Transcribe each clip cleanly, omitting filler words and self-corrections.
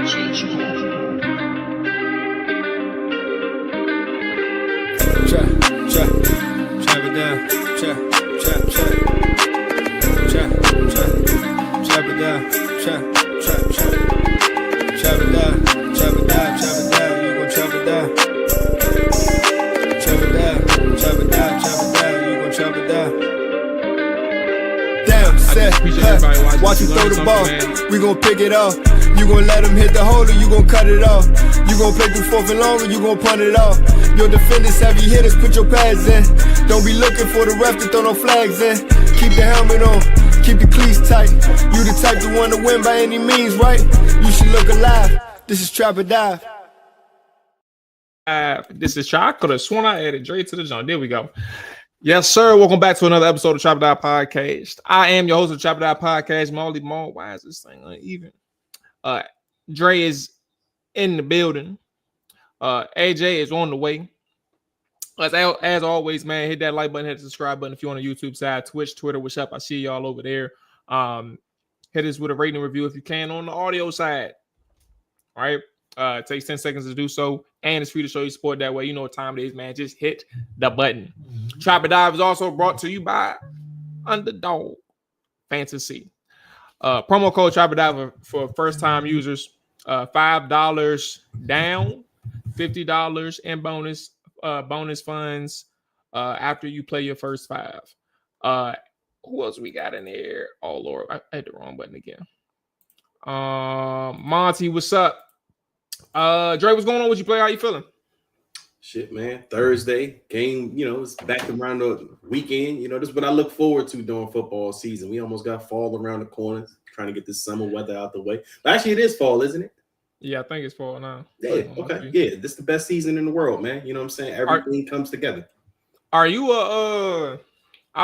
Chop it down. Chop it down. Chop it down. You gon' chop it down. Chop it down. You gon' chop it down. Damn, set, watch him throw the ball. We gon' pick it off. You gon' let him hit the hole or you gon' cut it off. You gon' play through fourth and long or you gon' punt it off. Your defenders, heavy hitters, put your pads in. Don't be looking for the ref to throw no flags in. Keep the helmet on, keep the cleats tight. You the type to want to win by any means, right? You should look alive. This is Trap or Dive. This is Trap. I could have sworn I added Dre to the joint. There we go. Yes, sir. Welcome back to another episode of Trap or Dive Podcast. I am your host of Trap or Dive Podcast, Mual. Why is this thing uneven? Dre is in the building. AJ is on the way. As always, man, hit that like button, hit the subscribe button if you're on the YouTube side, Twitch, Twitter, what's up? I see y'all over there. Hit us with a rating and review if you can on the audio side. All right. It takes 10 seconds to do so, and it's free to show you support that way. You know what time it is, man. Just hit the button. Trap or Dive is also brought to you by Underdog Fantasy. Promo code Trap or Dive for first-time users. $5 down, $50 in bonus funds after you play your first 5. Who else we got in there? Oh Lord, I hit the wrong button again. Monty, what's up? Dre, what's going on with you, player? How you feeling? Shit, man. Thursday game, it's back around the weekend. This is what I look forward to during football season. We almost got fall around the corner, trying to get this summer weather out the way. But actually, it is fall, isn't it? Yeah, I think it's fall now. Yeah, okay. Yeah, this is the best season in the world, man. You know what I'm saying? Everything comes together. Are you I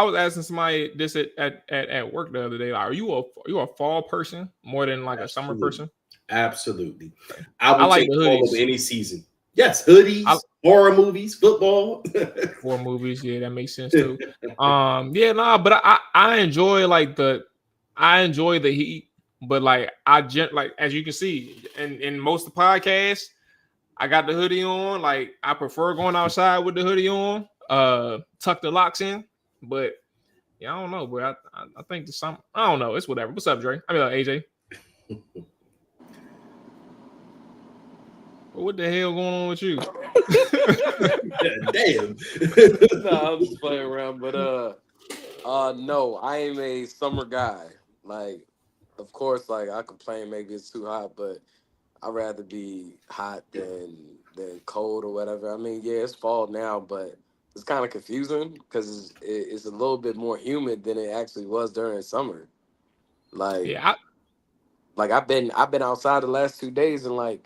was asking somebody this at work the other day. Like, are you a fall person more than like a summer person? Absolutely. I would take fall of any season. Yes, hoodies, horror movies, football. Horror movies, yeah, that makes sense too. But I enjoy the heat, but like as you can see in most of the podcasts, I got the hoodie on. Like I prefer going outside with the hoodie on, tuck the locks in. But yeah, I don't know, but I think there's some. I don't know. It's whatever. What's up, Dre? I mean, AJ. What the hell going on with you? Damn. Nah, I'm just playing around, but no, I am a summer guy. Like, of course, like I complain maybe it's too hot, but I'd rather be hot than cold or whatever. I mean, yeah, it's fall now, but it's kind of confusing because it's a little bit more humid than it actually was during summer. Like, yeah, I've been outside the last 2 days and like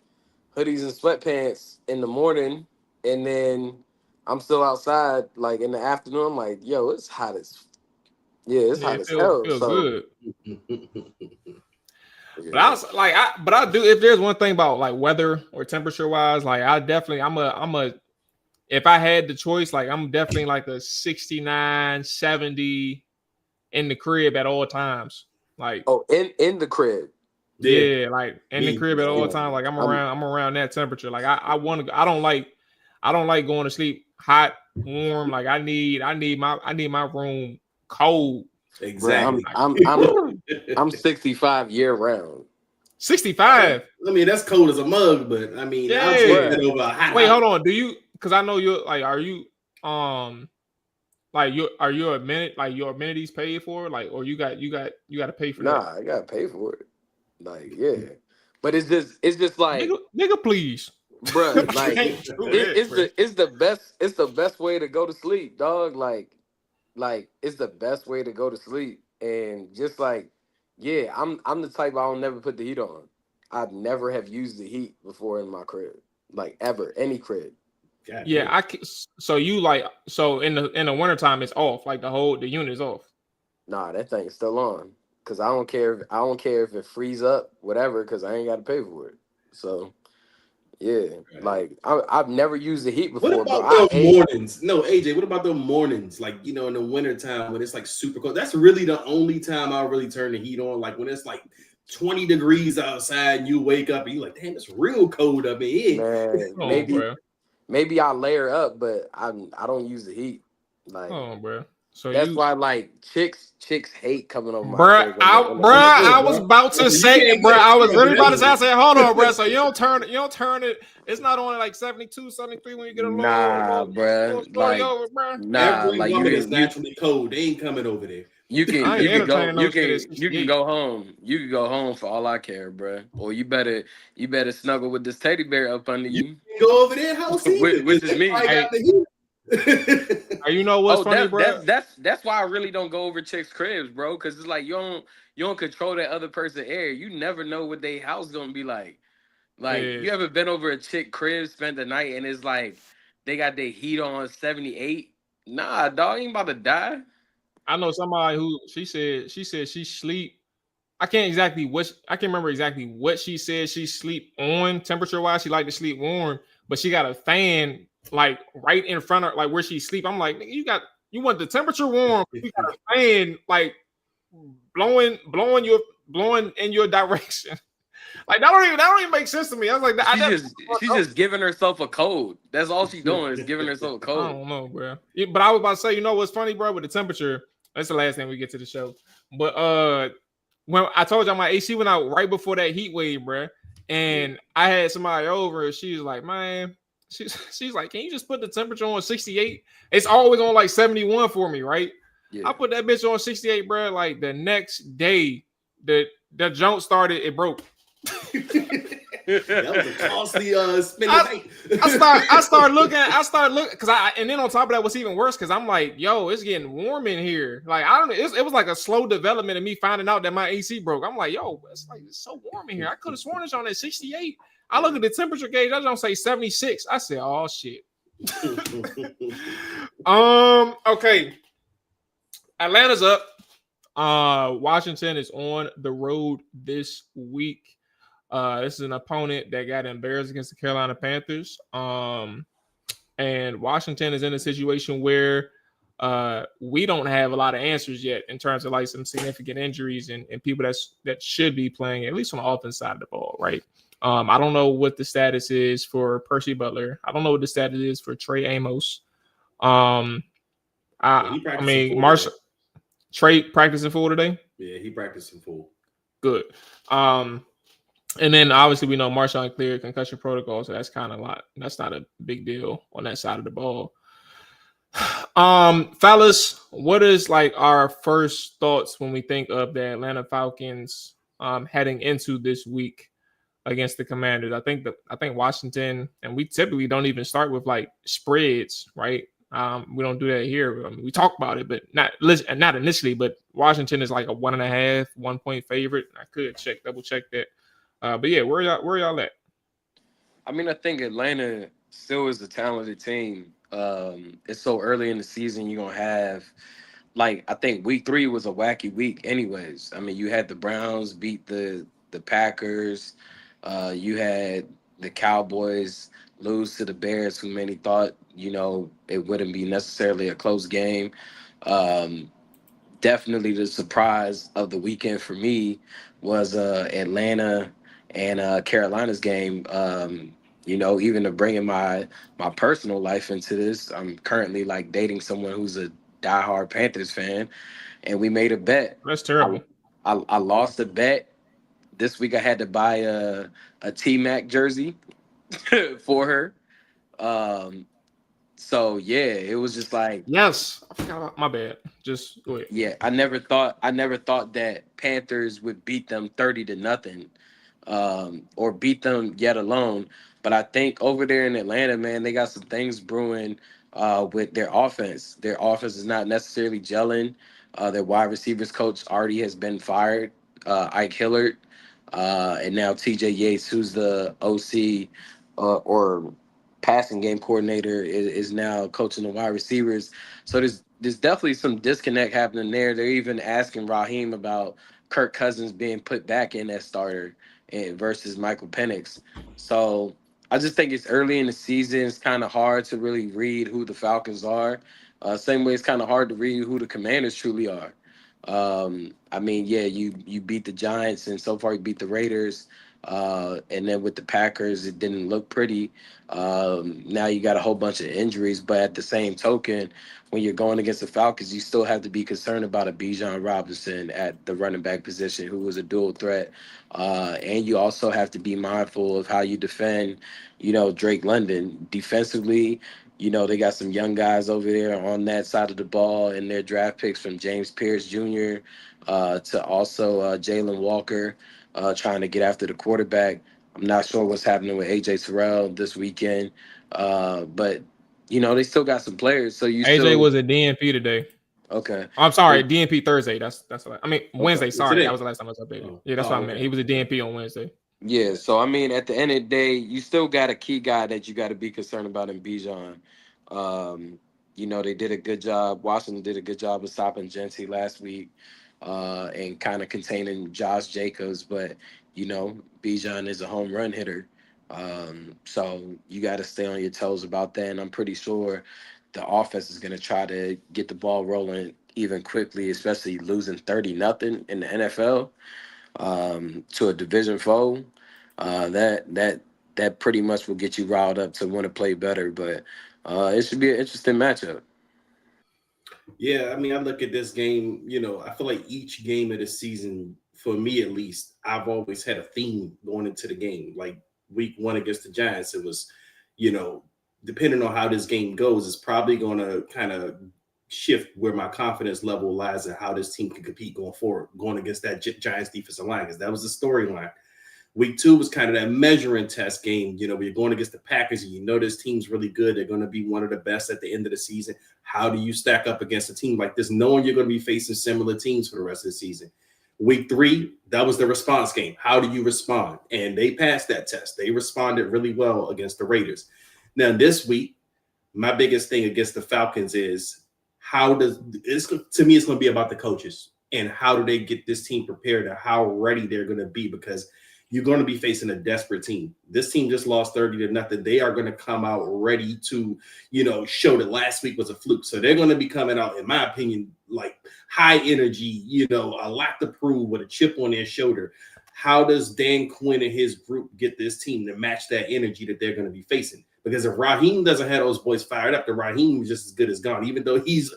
hoodies and sweatpants in the morning, and then I'm still outside like in the afternoon. I'm like, yo, it's hot as hot as hell. Feels good. Yeah. But I do. If there's one thing about like weather or temperature wise, like if I had the choice, like I'm definitely like a 69, 70 in the crib at all times. Like in the crib. Yeah, like in the crib at all times. Like I'm around that temperature. Like I don't like going to sleep hot, warm. Like I need my room cold. Exactly. I'm 65 year round. 65. I mean, that's cold as a mug, but I mean, yeah. I'll take it over a hot. Wait, hold on. Do you? Because I know you're like, are you are your amenities paid for? Like, or you got to pay for that? Nah, I gotta pay for it. Like, yeah. But it's just like nigga, please. Bruh, like it's the best way to go to sleep, dog. Like it's the best way to go to sleep. And just like, yeah, I'm the type I'll never put the heat on. I've never have used the heat before in my crib. Like ever, any crib. God, yeah, so you like in the wintertime it's off, like the unit is off. Nah, that thing is still on. Cause I don't care if it frees up, whatever, because I ain't got to pay for it. So yeah, like I've never used the heat before. What about those mornings? No, AJ, what about the mornings? Like, in the wintertime when it's like super cold. That's really the only time I really turn the heat on. Like when it's like 20 degrees outside and you wake up and you're like, damn, it's real cold up in here. Man, maybe I layer up, but I don't use the heat. Like, bro. So that's why like chicks hate coming over my face. I was about to say, bro. I was really about to say, I said, hold on, bro. So you don't turn it. It's not only like 72, 73 when you get a little. Nah, bro. Like, over, bro. Nah, every like woman is naturally cold. They ain't coming over there. You can go home. You can go home for all I care, bro. Or you better snuggle with this teddy bear up under you. You can go over there, house which is me. You know what's funny, bro? That's why I really don't go over chicks' cribs, bro. Because it's like you don't control that other person's air. You never know what their house gonna be like. Like, you ever been over a chick crib, spent the night, and it's like they got their heat on 78? Nah, dog, ain't about to die. I know somebody who she said she sleep. I can't remember exactly what she said she sleep on temperature wise. She like to sleep warm, but she got a fan like right in front of like where she sleep. I'm like, nigga, you want the temperature warm, you got a fan like blowing in your direction. Like that don't even make sense to me. I was like, she's just giving herself a code. That's all she's doing is giving herself a code. I don't know, bro. But I was about to say, you know what's funny, bro? With the temperature, that's the last thing we get to the show. But when I told y'all my AC went out right before that heat wave, bro, and I had somebody over, and she was like, man, she's like, can you just put the temperature on 68? It's always on like 71 for me, right? Yeah. I put that bitch on 68, bro. Like the next day, the jump started, it broke. That was a costly spending. I start looking because and then on top of that, what's even worse because I'm like, yo, it's getting warm in here. Like I don't know, it was like a slow development of me finding out that my AC broke. I'm like, yo, it's so warm in here. I could have sworn it's on at 68. I look at the temperature gauge. I don't say 76. I said, oh shit. Okay. Atlanta's up. Washington is on the road this week. This is an opponent that got embarrassed against the Carolina Panthers. And Washington is in a situation where we don't have a lot of answers yet in terms of like some significant injuries and people that should be playing at least on the offense side of the ball, right? I don't know what the status is for Percy Butler. I don't know what the status is for Trey Amos. I mean, Marshall. Trey practicing full today? Yeah, he practicing full. Good. And then obviously we know Marshawn cleared concussion protocol, so that's kind of that's not a big deal on that side of the ball. Fellas, what is like our first thoughts when we think of the Atlanta Falcons heading into this week against the Commanders? I think Washington, and we typically don't even start with like spreads, right? We don't do that here. I mean, we talk about it, but not initially. But Washington is like a 1.5 1-point favorite. I could double check that. But yeah, where y'all at? I mean, I think Atlanta still is a talented team. It's so early in the season. You're gonna have I think week 3 was a wacky week, anyways. I mean, you had the Browns beat the Packers. You had the Cowboys lose to the Bears, who many thought, it wouldn't be necessarily a close game. Definitely the surprise of the weekend for me was Atlanta and Carolina's game. Even to bringing my personal life into this, I'm currently dating someone who's a diehard Panthers fan, and we made a bet. That's terrible. I lost a bet. This week I had to buy a T-Mac jersey for her. So yeah, it was just like, yes, I forgot about my bad. Just go ahead. Yeah, I never thought that Panthers would beat them 30-0, or beat them yet alone. But I think over there in Atlanta, man, they got some things brewing with their offense. Their offense is not necessarily gelling. Their wide receivers coach already has been fired, Ike Hillard, and now TJ Yates, who's the OC or passing game coordinator, is now coaching the wide receivers. So there's definitely some disconnect happening there. They're even asking Raheem about Kirk Cousins being put back in that starter versus Michael Penix. So I just think it's early in the season. It's kind of hard to really read who the Falcons are. Same way it's kind of hard to read who the Commanders truly are. I mean, yeah, you beat the Giants, and so far you beat the Raiders. And then with the Packers, it didn't look pretty. Now you got a whole bunch of injuries, but at the same token, when you're going against the Falcons, you still have to be concerned about a Bijan Robinson at the running back position, who was a dual threat. And you also have to be mindful of how you defend, Drake London defensively. They got some young guys over there on that side of the ball, and their draft picks from James Pierce Jr. To also Jalen Walker trying to get after the quarterback. I'm not sure what's happening with AJ Terrell this weekend, but they still got some players. So you AJ still was a DNP today. okay? I'm sorry, DNP Thursday. That's what I mean Okay. Wednesday. Sorry, Today. that was the last time I was updated. Oh. Yeah, that's what I meant. Okay. He was a DNP on Wednesday. Yeah, so I mean, at the end of the day, you still got a key guy that you got to be concerned about in Bijan. They did a good job. Washington did a good job of stopping Gentry last week, and kind of containing Josh Jacobs. But Bijan is a home run hitter, so you got to stay on your toes about that. And I'm pretty sure the offense is going to try to get the ball rolling even quickly, especially losing 30-0 in the NFL to a division foe. That pretty much will get you riled up to want to play better. But it should be an interesting matchup. Yeah, I mean, I look at this game, I feel like each game of the season, for me at least, I've always had a theme going into the game. Like week 1 against the Giants, it was, depending on how this game goes, it's probably going to kind of shift where my confidence level lies and how this team can compete going forward, going against that Giants defensive line, because that was the storyline. Week 2 was kind of that measuring test game. Where you're going against the Packers and this team's really good. They're going to be one of the best at the end of the season. How do you stack up against a team like this, knowing you're going to be facing similar teams for the rest of the season? Week 3, that was the response game. How do you respond? And they passed that test. They responded really well against the Raiders. Now, this week, my biggest thing against the Falcons is it's going to be about the coaches and how do they get this team prepared and how ready they're going to be, because you're going to be facing a desperate team. This team just lost 30-0. They are going to come out ready to, show that last week was a fluke. So they're going to be coming out, in my opinion, like high energy, a lot to prove with a chip on their shoulder. How does Dan Quinn and his group get this team to match that energy that they're going to be facing? Because if Raheem doesn't have those boys fired up, then Raheem is just as good as gone, even though he's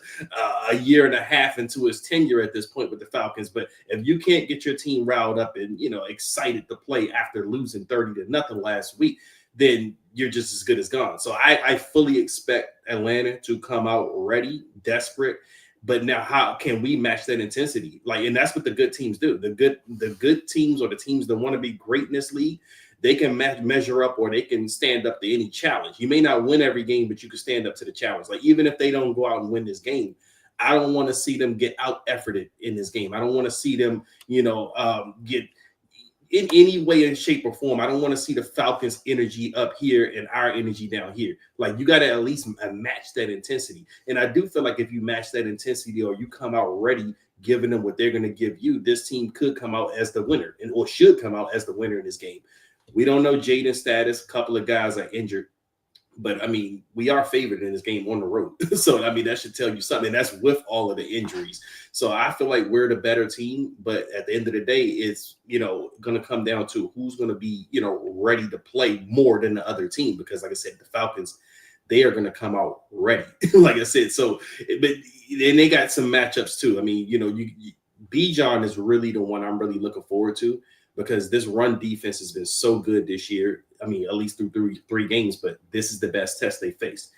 a year and a half into his tenure at this point with the Falcons. But if you can't get your team riled up and, excited to play after losing 30-0 last week, then you're just as good as gone. So I fully expect Atlanta to come out ready, desperate. But now how can we match that intensity? And that's what the good teams do. The good teams, or the teams that want to be great in this league, they can measure up, or they can stand up to any challenge. You may not win every game, but you can stand up to the challenge. Even if they don't go out and win this game, I don't want to see them get out-efforted in this game. I don't want to see them, get in any way, in shape, or form. I don't want to see the Falcons' energy up here and our energy down here. You got to at least match that intensity. And I do feel like if you match that intensity, or you come out ready, giving them what they're going to give you, this team could come out as the winner, or should come out as the winner in this game. We don't know Jaden's status. A couple of guys are injured. But, I mean, we are favored in this game on the road. So, I mean, that should tell you something. And that's with all of the injuries. So, I feel like we're the better team. But at the end of the day, it's, going to come down to who's going to be, ready to play more than the other team. Because, like I said, the Falcons, they are going to come out ready. Like I said. So, but then they got some matchups, too. I mean, Bijan is really the one I'm really looking forward to, because this run defense has been so good this year. I mean, at least through three games, but this is the best test they faced.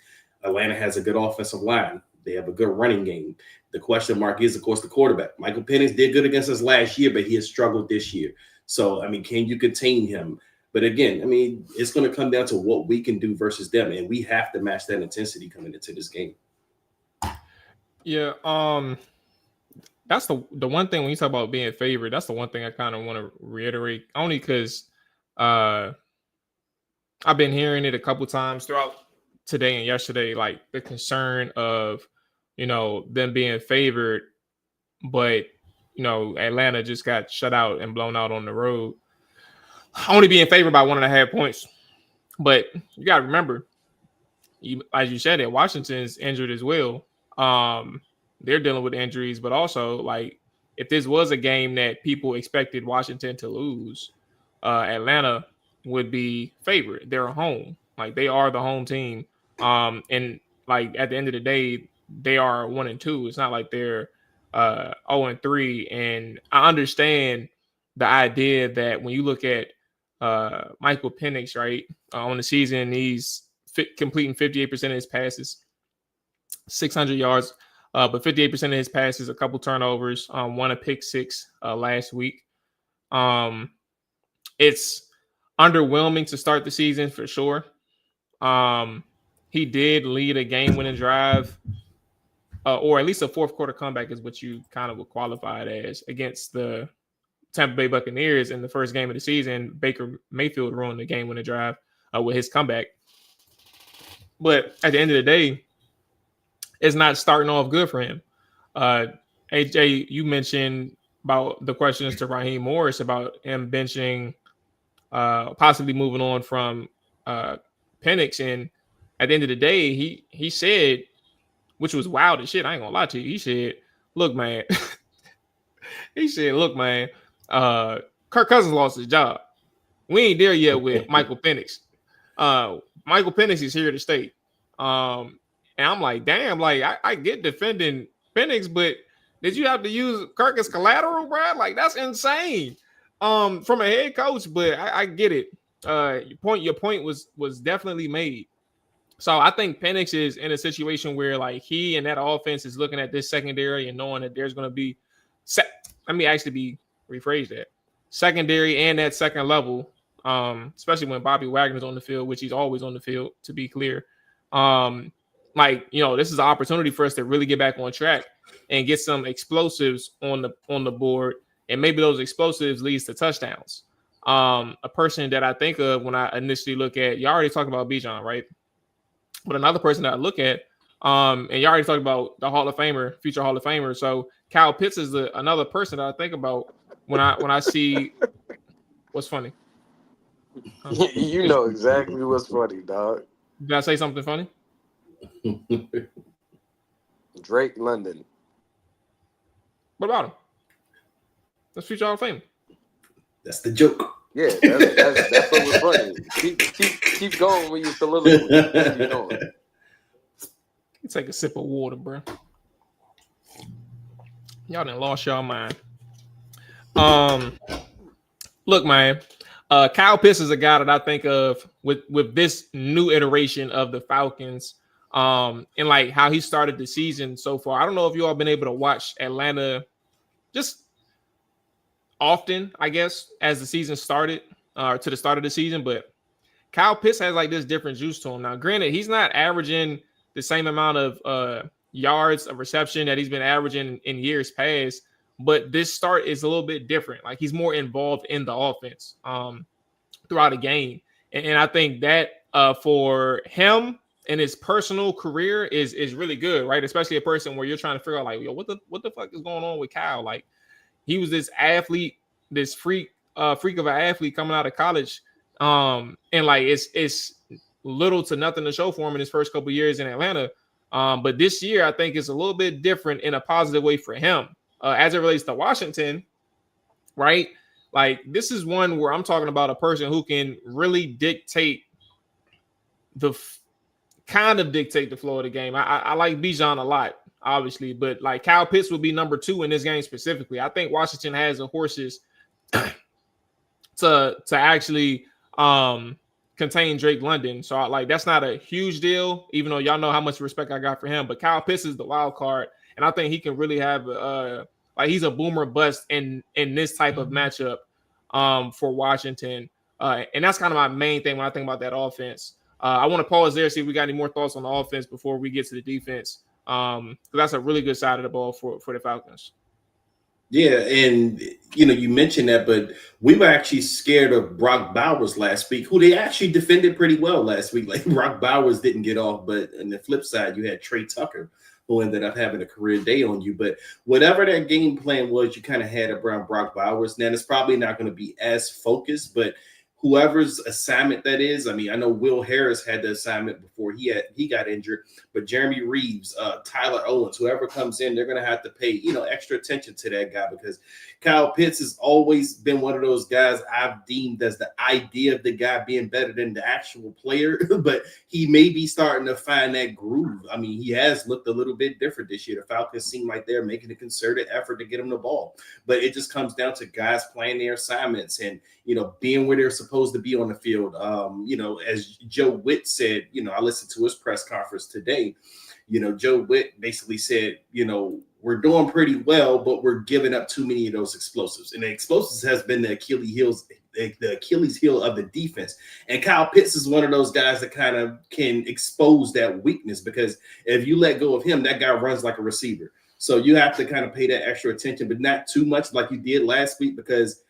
Atlanta has a good offensive line. They have a good running game. The question mark is, of course, the quarterback. Michael Penix did good against us last year, but he has struggled this year. So, I mean, can you contain him? But again, I mean, it's going to come down to what we can do versus them, and we have to match that intensity coming into this game. Yeah, that's the one thing when you talk about being favored. That's the one thing I kind of want to reiterate, only because I've been hearing it a couple times throughout today and yesterday, like the concern of, them being favored, but, Atlanta just got shut out and blown out on the road, only being favored by 1.5 points. But you got to remember, as you said, that Washington's injured as well. They're dealing with injuries, but also, like, if this was a game that people expected Washington to lose, Atlanta would be favored. They're home. Like, they are the home team. And like at the end of the day, they are 1-2. It's not like they're 0-3. And I understand the idea that when you look at Michael Penix, right, on the season, he's completing 58% of his passes, 600 yards, but 58% of his passes, a couple turnovers, one a pick six last week. It's underwhelming to start the season for sure. He did lead a game-winning drive, or at least a fourth quarter comeback is what you kind of would qualify it as, against the Tampa Bay Buccaneers in the first game of the season. Baker Mayfield ruined the game-winning drive with his comeback. But at the end of the day, it's not starting off good for him. AJ, you mentioned about the questions to Raheem Morris about him benching, possibly moving on from Penix. And at the end of the day, he said, which was wild as shit, I ain't gonna lie to you, he said, look, man, Kirk Cousins lost his job. We ain't there yet with Michael Penix. Michael Penix is here to stay. And I'm like, damn, like I get defending Penix, but did you have to use Kirk as collateral, Brad? Like, that's insane. From a head coach, but I get it. Your point was definitely made. So I think Penix is in a situation where, like, he and that offense is looking at this secondary and knowing that there's going to be rephrase that, secondary and that second level, especially when Bobby Wagner's on the field, which he's always on the field, to be clear. Like, you know, this is an opportunity for us to really get back on track and get some explosives on the board, and maybe those explosives leads to touchdowns. A person that I think of when I initially look at, you already talked about Bijan, right? But another person that I look at, and you already talked about the Hall of Famer, future Hall of Famer. So Kyle Pitts is another person that I think about when I see what's funny. You know exactly what's funny, dog. Did I say something funny? Drake London. What about him? That's future Hall of Fame. That's the joke. Yeah, that's what was funny. Keep going when you soliloquy. Keep going. You take a sip of water, bro. Y'all done lost y'all mind. Look, man. Kyle Pitts is a guy that I think of with this new iteration of the Falcons, and like how he started the season so far. I don't know if you all been able to watch Atlanta just often, I guess, as the season started, to the start of the season, but Kyle Pitts has like this different juice to him. Now, granted, he's not averaging the same amount of yards of reception that he's been averaging in years past, but this start is a little bit different. Like, he's more involved in the offense throughout a game. And I think that for him and his personal career is really good, right? Especially a person where you're trying to figure out, like, yo, what the fuck is going on with Kyle? Like, he was this athlete, this freak of an athlete coming out of college. And like, it's little to nothing to show for him in his first couple of years in Atlanta. But this year, I think it's a little bit different in a positive way for him. As it relates to Washington, right? Like, this is one where I'm talking about a person who can really dictate the flow of the game. I like Bijan a lot, obviously, but like Kyle Pitts would be number 2 in this game specifically. I think Washington has the horses to actually contain Drake London. So like, that's not a huge deal, even though y'all know how much respect I got for him. But Kyle Pitts is the wild card, and I think he can really have like, he's a boomer bust in this type of matchup for Washington. And that's kind of my main thing when I think about that offense. I want to pause there, see if we got any more thoughts on the offense before we get to the defense. Because that's a really good side of the ball for the Falcons. Yeah, and you mentioned that, but we were actually scared of Brock Bowers last week, who they actually defended pretty well last week. Like, Brock Bowers didn't get off, but on the flip side, you had Trey Tucker, who ended up having a career day on you. But whatever that game plan was, you kind of had around Brock Bowers. Now, it's probably not going to be as focused, but whoever's assignment that is. I mean, I know Will Harris had the assignment before he got injured, but Jeremy Reeves, Tyler Owens, whoever comes in, they're going to have to pay, extra attention to that guy, because Kyle Pitts has always been one of those guys I've deemed as the idea of the guy being better than the actual player, but he may be starting to find that groove. I mean, he has looked a little bit different this year. The Falcons seem like they're making a concerted effort to get him the ball, but it just comes down to guys playing their assignments and, being where they're supposed to be on the field. As Joe Witt said, I listened to his press conference today. Joe Witt basically said, we're doing pretty well, but we're giving up too many of those explosives. And the explosives has been the Achilles heel of the defense. And Kyle Pitts is one of those guys that kind of can expose that weakness, because if you let go of him, that guy runs like a receiver. So you have to kind of pay that extra attention, but not too much like you did last week, because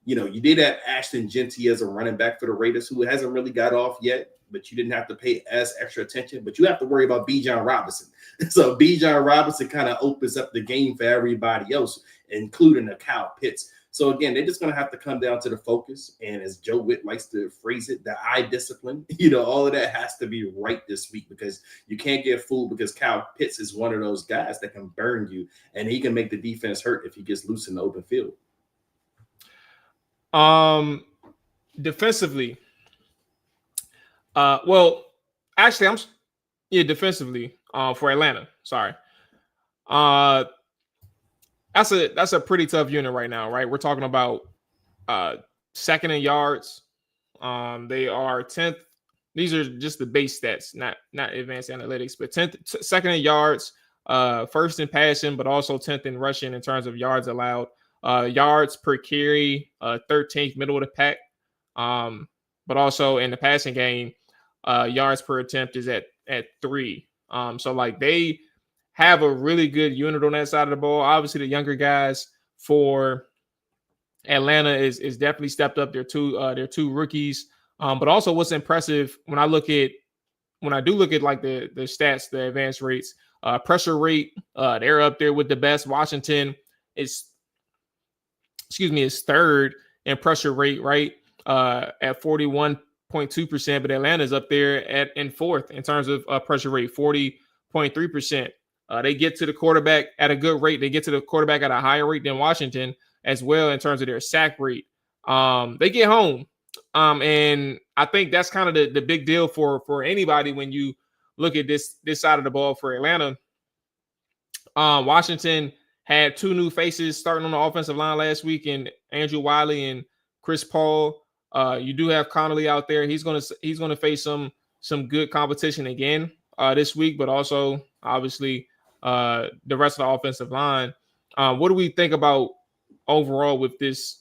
you did have Ashton Genty as a running back for the Raiders, who hasn't really got off yet, but you didn't have to pay as extra attention. But you have to worry about Bijan Robinson. So Bijan Robinson kind of opens up the game for everybody else, including the Kyle Pitts. So again, they're just going to have to come down to the focus. And as Joe Witt likes to phrase it, the eye discipline, all of that has to be right this week, because you can't get fooled, because Kyle Pitts is one of those guys that can burn you, and he can make the defense hurt if he gets loose in the open field. Defensively, defensively, for Atlanta. Sorry. That's a pretty tough unit right now, right? We're talking about second in yards. They are 10th. These are just the base stats, not advanced analytics, but 10th, second in yards, first in passing, but also 10th in rushing in terms of yards allowed. Yards per carry, 13th, middle of the pack. But also in the passing game, yards per attempt is at 3. So like they have a really good unit on that side of the ball. Obviously, the younger guys for Atlanta is definitely stepped up. They're two rookies. But also what's impressive when I do look at like the stats, the advanced rates, pressure rate, they're up there with the best. Washington is third in pressure rate, right? At 41.2%, but Atlanta's up there in fourth in terms of pressure rate, 40.3%. They get to the quarterback at a good rate. They get to the quarterback at a higher rate than Washington as well in terms of their sack rate. They get home. And I think that's kind of the big deal for anybody when you look at this side of the ball for Atlanta. Washington had 2 new faces starting on the offensive line last week, in Andrew Wiley and Chris Paul. You do have Connolly out there. He's gonna face some good competition again this week, but also obviously the rest of the offensive line. What do we think about overall with this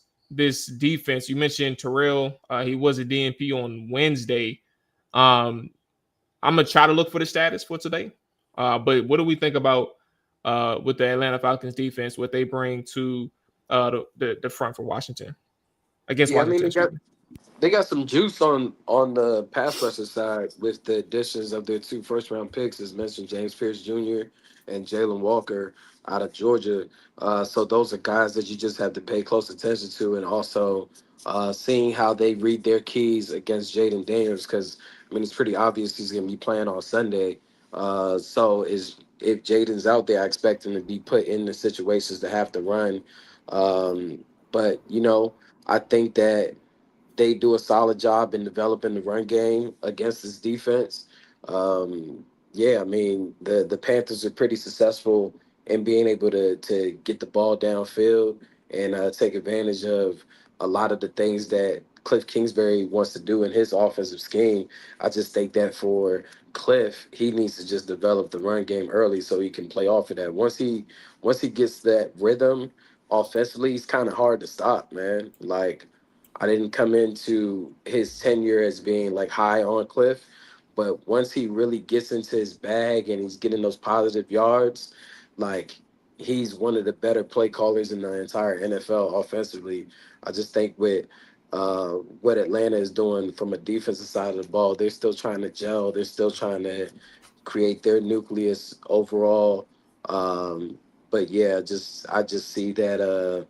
defense? You mentioned Terrell. He was a DNP on Wednesday. I'm gonna try to look for the status for today. But what do we think about with the Atlanta Falcons defense, what they bring to the front for Washington against Washington? I mean, they got some juice on the pass rusher side with the additions of their 2 first-round picks, as mentioned, James Pierce Jr. and Jalen Walker out of Georgia. So those are guys that you just have to pay close attention to, and also seeing how they read their keys against Jaden Daniels, because, I mean, it's pretty obvious he's going to be playing on Sunday. So if Jaden's out there, I expect him to be put in the situations to have to run. But, I think that they do a solid job in developing the run game against this defense. I mean, the Panthers are pretty successful in being able to get the ball downfield and take advantage of a lot of the things that Cliff Kingsbury wants to do in his offensive scheme. I just think that for Cliff, he needs to just develop the run game early so he can play off of that. Once he gets that rhythm offensively, it's kind of hard to stop, man. Like, I didn't come into his tenure as being like high on Cliff, but once he really gets into his bag and he's getting those positive yards, like, he's one of the better play callers in the entire NFL offensively. I just think with what Atlanta is doing from a defensive side of the ball, they're still trying to gel. They're still trying to create their nucleus overall. But yeah, I just see that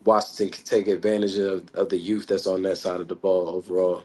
Washington can take advantage of the youth that's on that side of the ball overall.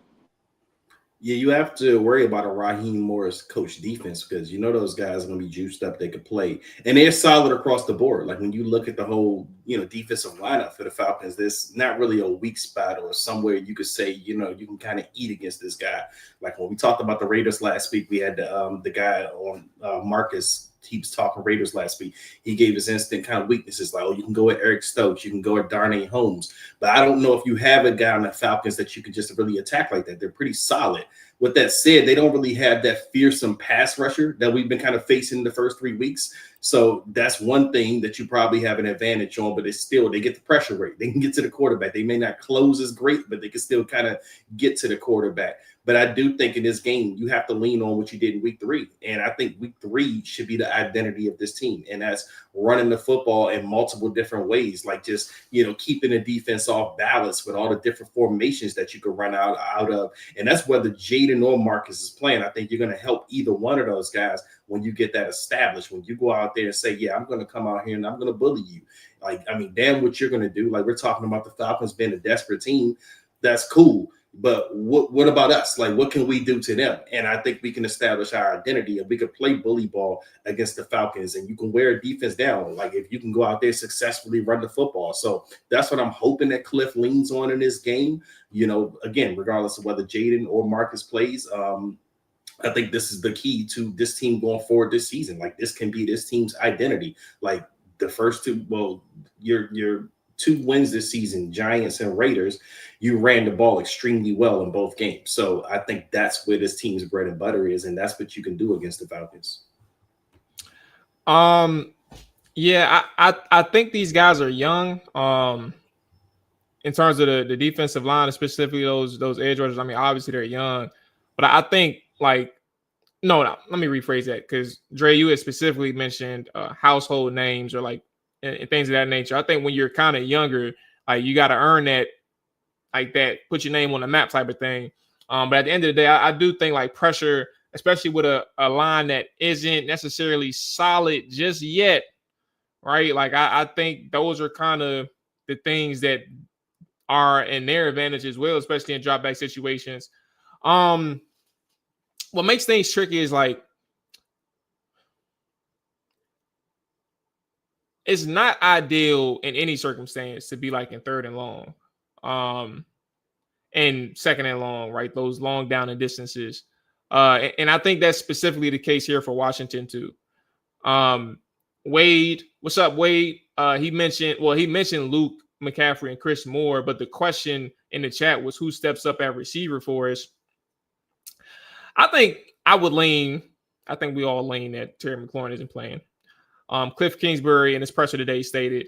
Yeah, you have to worry about a Raheem Morris coach defense because you know those guys are going to be juiced up. They could play, and they're solid across the board. Like when you look at the whole, defensive lineup for the Falcons, there's not really a weak spot or somewhere you could say, you can kind of eat against this guy. Like when we talked about the Raiders last week, we had the guy on Marcus. He was talking Raiders last week. He gave his instant kind of weaknesses like, you can go at Eric Stokes, you can go at Darnay Holmes. But I don't know if you have a guy on the Falcons that you can just really attack like that. They're pretty solid. With that said, they don't really have that fearsome pass rusher that we've been kind of facing the first 3 weeks. So that's one thing that you probably have an advantage on, but it's still, they get the pressure rate. They can get to the quarterback. They may not close as great, but they can still kind of get to the quarterback. But I do think in this game, you have to lean on what you did in week 3. And I think week 3 should be the identity of this team. And that's running the football in multiple different ways, like just, keeping the defense off balance with all the different formations that you could run out of. And that's whether Jaden or Marcus is playing. I think you're going to help either one of those guys when you get that established, when you go out there and say, yeah, I'm going to come out here and I'm going to bully you. Damn what you're going to do. Like we're talking about the Falcons being a desperate team. That's cool. But what about us? Like, what can we do to them? And I think we can establish our identity and we could play bully ball against the Falcons and you can wear a defense down. Like if you can go out there successfully run the football. So that's what I'm hoping that Cliff leans on in this game. Again, regardless of whether Jaden or Marcus plays, I think this is the key to this team going forward this season. Like this can be this team's identity. Like the first two, your 2 wins this season, Giants and Raiders, you ran the ball extremely well in both games. So I think that's where this team's bread and butter is, and that's what you can do against the Falcons. Yeah, I think these guys are young. In terms of the defensive line, specifically those edge rushers. I mean, obviously they're young, but I think no, let me rephrase that because Dre, you had specifically mentioned household names or and things of that nature. I think when you're kind of younger, you got to earn that, put your name on the map type of thing. But at the end of the day, I do think pressure, especially with a line that isn't necessarily solid just yet, right? I think those are kind of the things that are in their advantage as well, especially in drop back situations. What makes things tricky is it's not ideal in any circumstance to be in 3rd and long, and 2nd and long, right? Those long down and distances. And I think that's specifically the case here for Washington too. Wade, what's up, Wade? He mentioned Luke McCaffrey and Chris Moore, but the question in the chat was who steps up at receiver for us. I think we all lean that Terry McLaurin isn't playing. Cliff Kingsbury in his presser today stated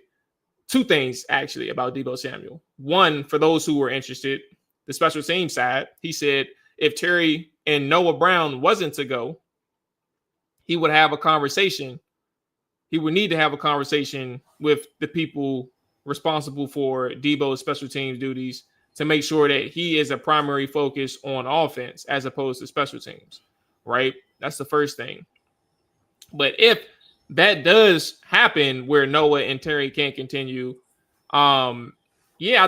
2 things actually about Deebo Samuel. One, for those who were interested, the special teams side, he said if Terry and Noah Brown wasn't to go, he would have a conversation. He would need to have a conversation with the people responsible for Deebo's special teams duties to make sure that he is a primary focus on offense as opposed to special teams, right? That's the first thing. But if that does happen where Noah and Terry can't continue, I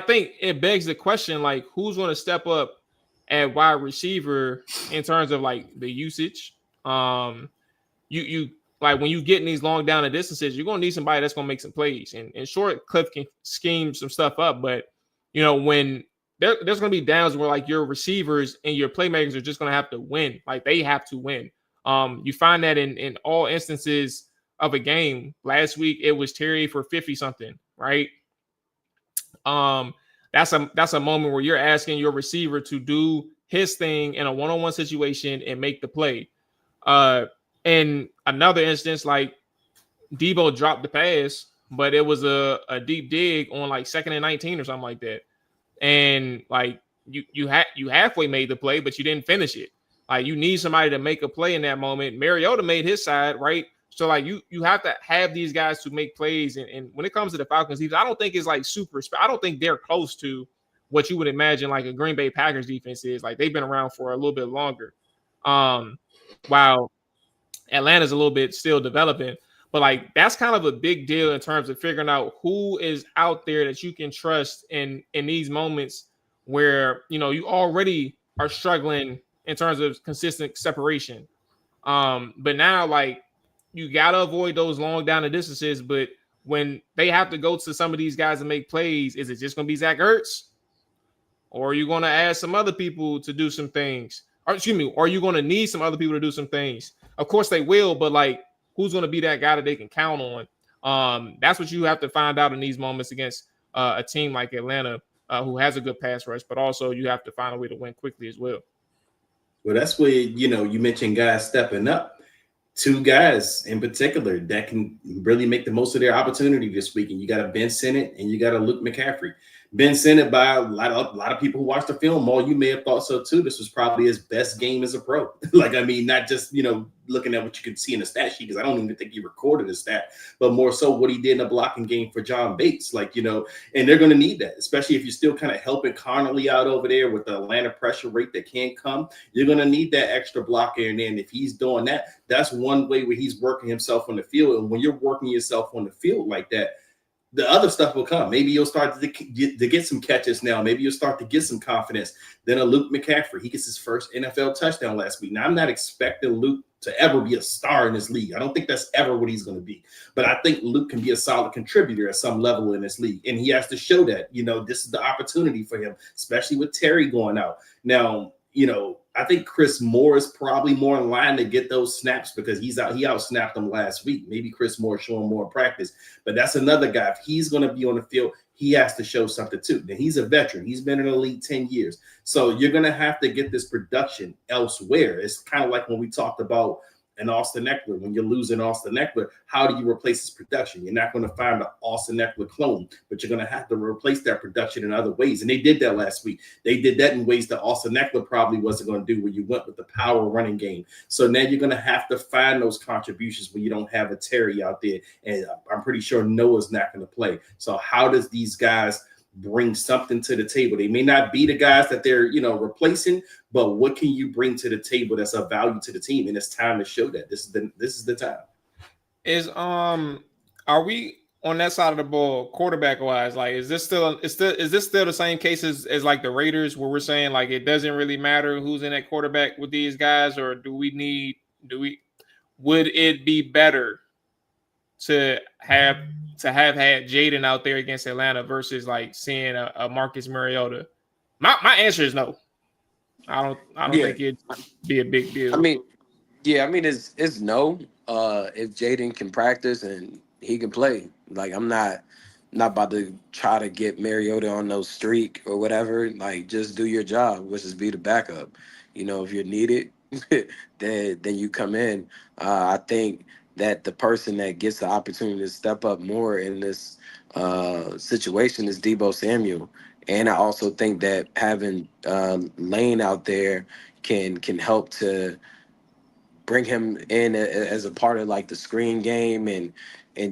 think it begs the question, who's going to step up at wide receiver in terms of the usage? You when you get in these long down and distances, you're going to need somebody that's going to make some plays. And short, Cliff can scheme some stuff up, but when there's going to be downs where your receivers and your playmakers are just going to have to win. They have to win. You find that in all instances of a game. Last week it was Terry for 50 something, right? That's a moment where you're asking your receiver to do his thing in a one-on-one situation and make the play. In another instance, Deebo dropped the pass, but it was a deep dig on 2nd and 19 or something like that. And you halfway made the play, but you didn't finish it. You need somebody to make a play in that moment. Mariota made his side, right? So you have to have these guys to make plays. And when it comes to the Falcons defense, I don't think it's super. I don't think they're close to what you would imagine a Green Bay Packers defense is. They've been around for a little bit longer. While Atlanta's a little bit still developing. But like that's kind of a big deal in terms of figuring out who is out there that you can trust in these moments where you already are struggling in terms of consistent separation. But now like you gotta avoid those long down the distances. But when they have to go to some of these guys and make plays, is it just gonna be Zach Ertz? Or are you gonna ask some other people to do some things? Or excuse me, or are you gonna need some other people to do some things? Of course they will, but like who's gonna be that guy that they can count on? That's what you have to find out in these moments against a team like Atlanta, who has a good pass rush, but also you have to find a way to win quickly as well. Well, that's where, you mentioned guys stepping up. Two guys in particular that can really make the most of their opportunity this week. And you got a Ben Sinnott and you got a Luke McCaffrey. Ben Sinnott, by a lot of people who watched the film, you may have thought so too. This was probably his best game as a pro. Not just, looking at what you can see in the stat sheet, because I don't even think he recorded a stat, but more so what he did in a blocking game for John Bates. And they're going to need that, especially if you're still kind of helping Connolly out over there with the Atlanta pressure rate that can come. You're going to need that extra blocker. And then if he's doing that, that's one way where he's working himself on the field. And when you're working yourself on the field like that, the other stuff will come. Maybe you'll start to get some catches now. Maybe you'll start to get some confidence. Then a Luke McCaffrey, he gets his first NFL touchdown last week. Now, I'm not expecting Luke to ever be a star in this league. I don't think that's ever what he's going to be. But I think Luke can be a solid contributor at some level in this league. And he has to show that, this is the opportunity for him, especially with Terry going out. Now, I think Chris Moore is probably more in line to get those snaps because he out-snapped them last week. Maybe Chris Moore showing more in practice, but that's another guy. If he's going to be on the field, he has to show something too. Now, he's a veteran. He's been in the league 10 years. So you're going to have to get this production elsewhere. It's kind of like when we talked about an Austin Eckler. When you're losing Austin Eckler, how do you replace his production? You're not going to find an Austin Eckler clone, but you're going to have to replace that production in other ways. And they did that last week. They did that in ways that Austin Eckler probably wasn't going to do, where you went with the power running game. So now you're going to have to find those contributions when you don't have a Terry out there. And I'm pretty sure Noah's not going to play. So how does these guys bring something to the table? They may not be the guys that they're replacing, but what can you bring to the table that's of value to the team? And it's time to show that. This is the time. Are we on that side of the ball quarterback wise? Like, is this still the same case as like the Raiders, where we're saying like it doesn't really matter who's in that quarterback with these guys, or would it be better to have had Jaden out there against Atlanta versus like seeing a Marcus Mariota? My answer is no. I don't think it'd be a big deal. I mean, it's no. If Jaden can practice and he can play, like I'm not about to try to get Mariota on no streak or whatever. Like, just do your job, which is be the backup. If you're needed, then you come in. I think that the person that gets the opportunity to step up more in this situation is Deebo Samuel. And I also think that having Lane out there can help to bring him in as a part of like the screen game and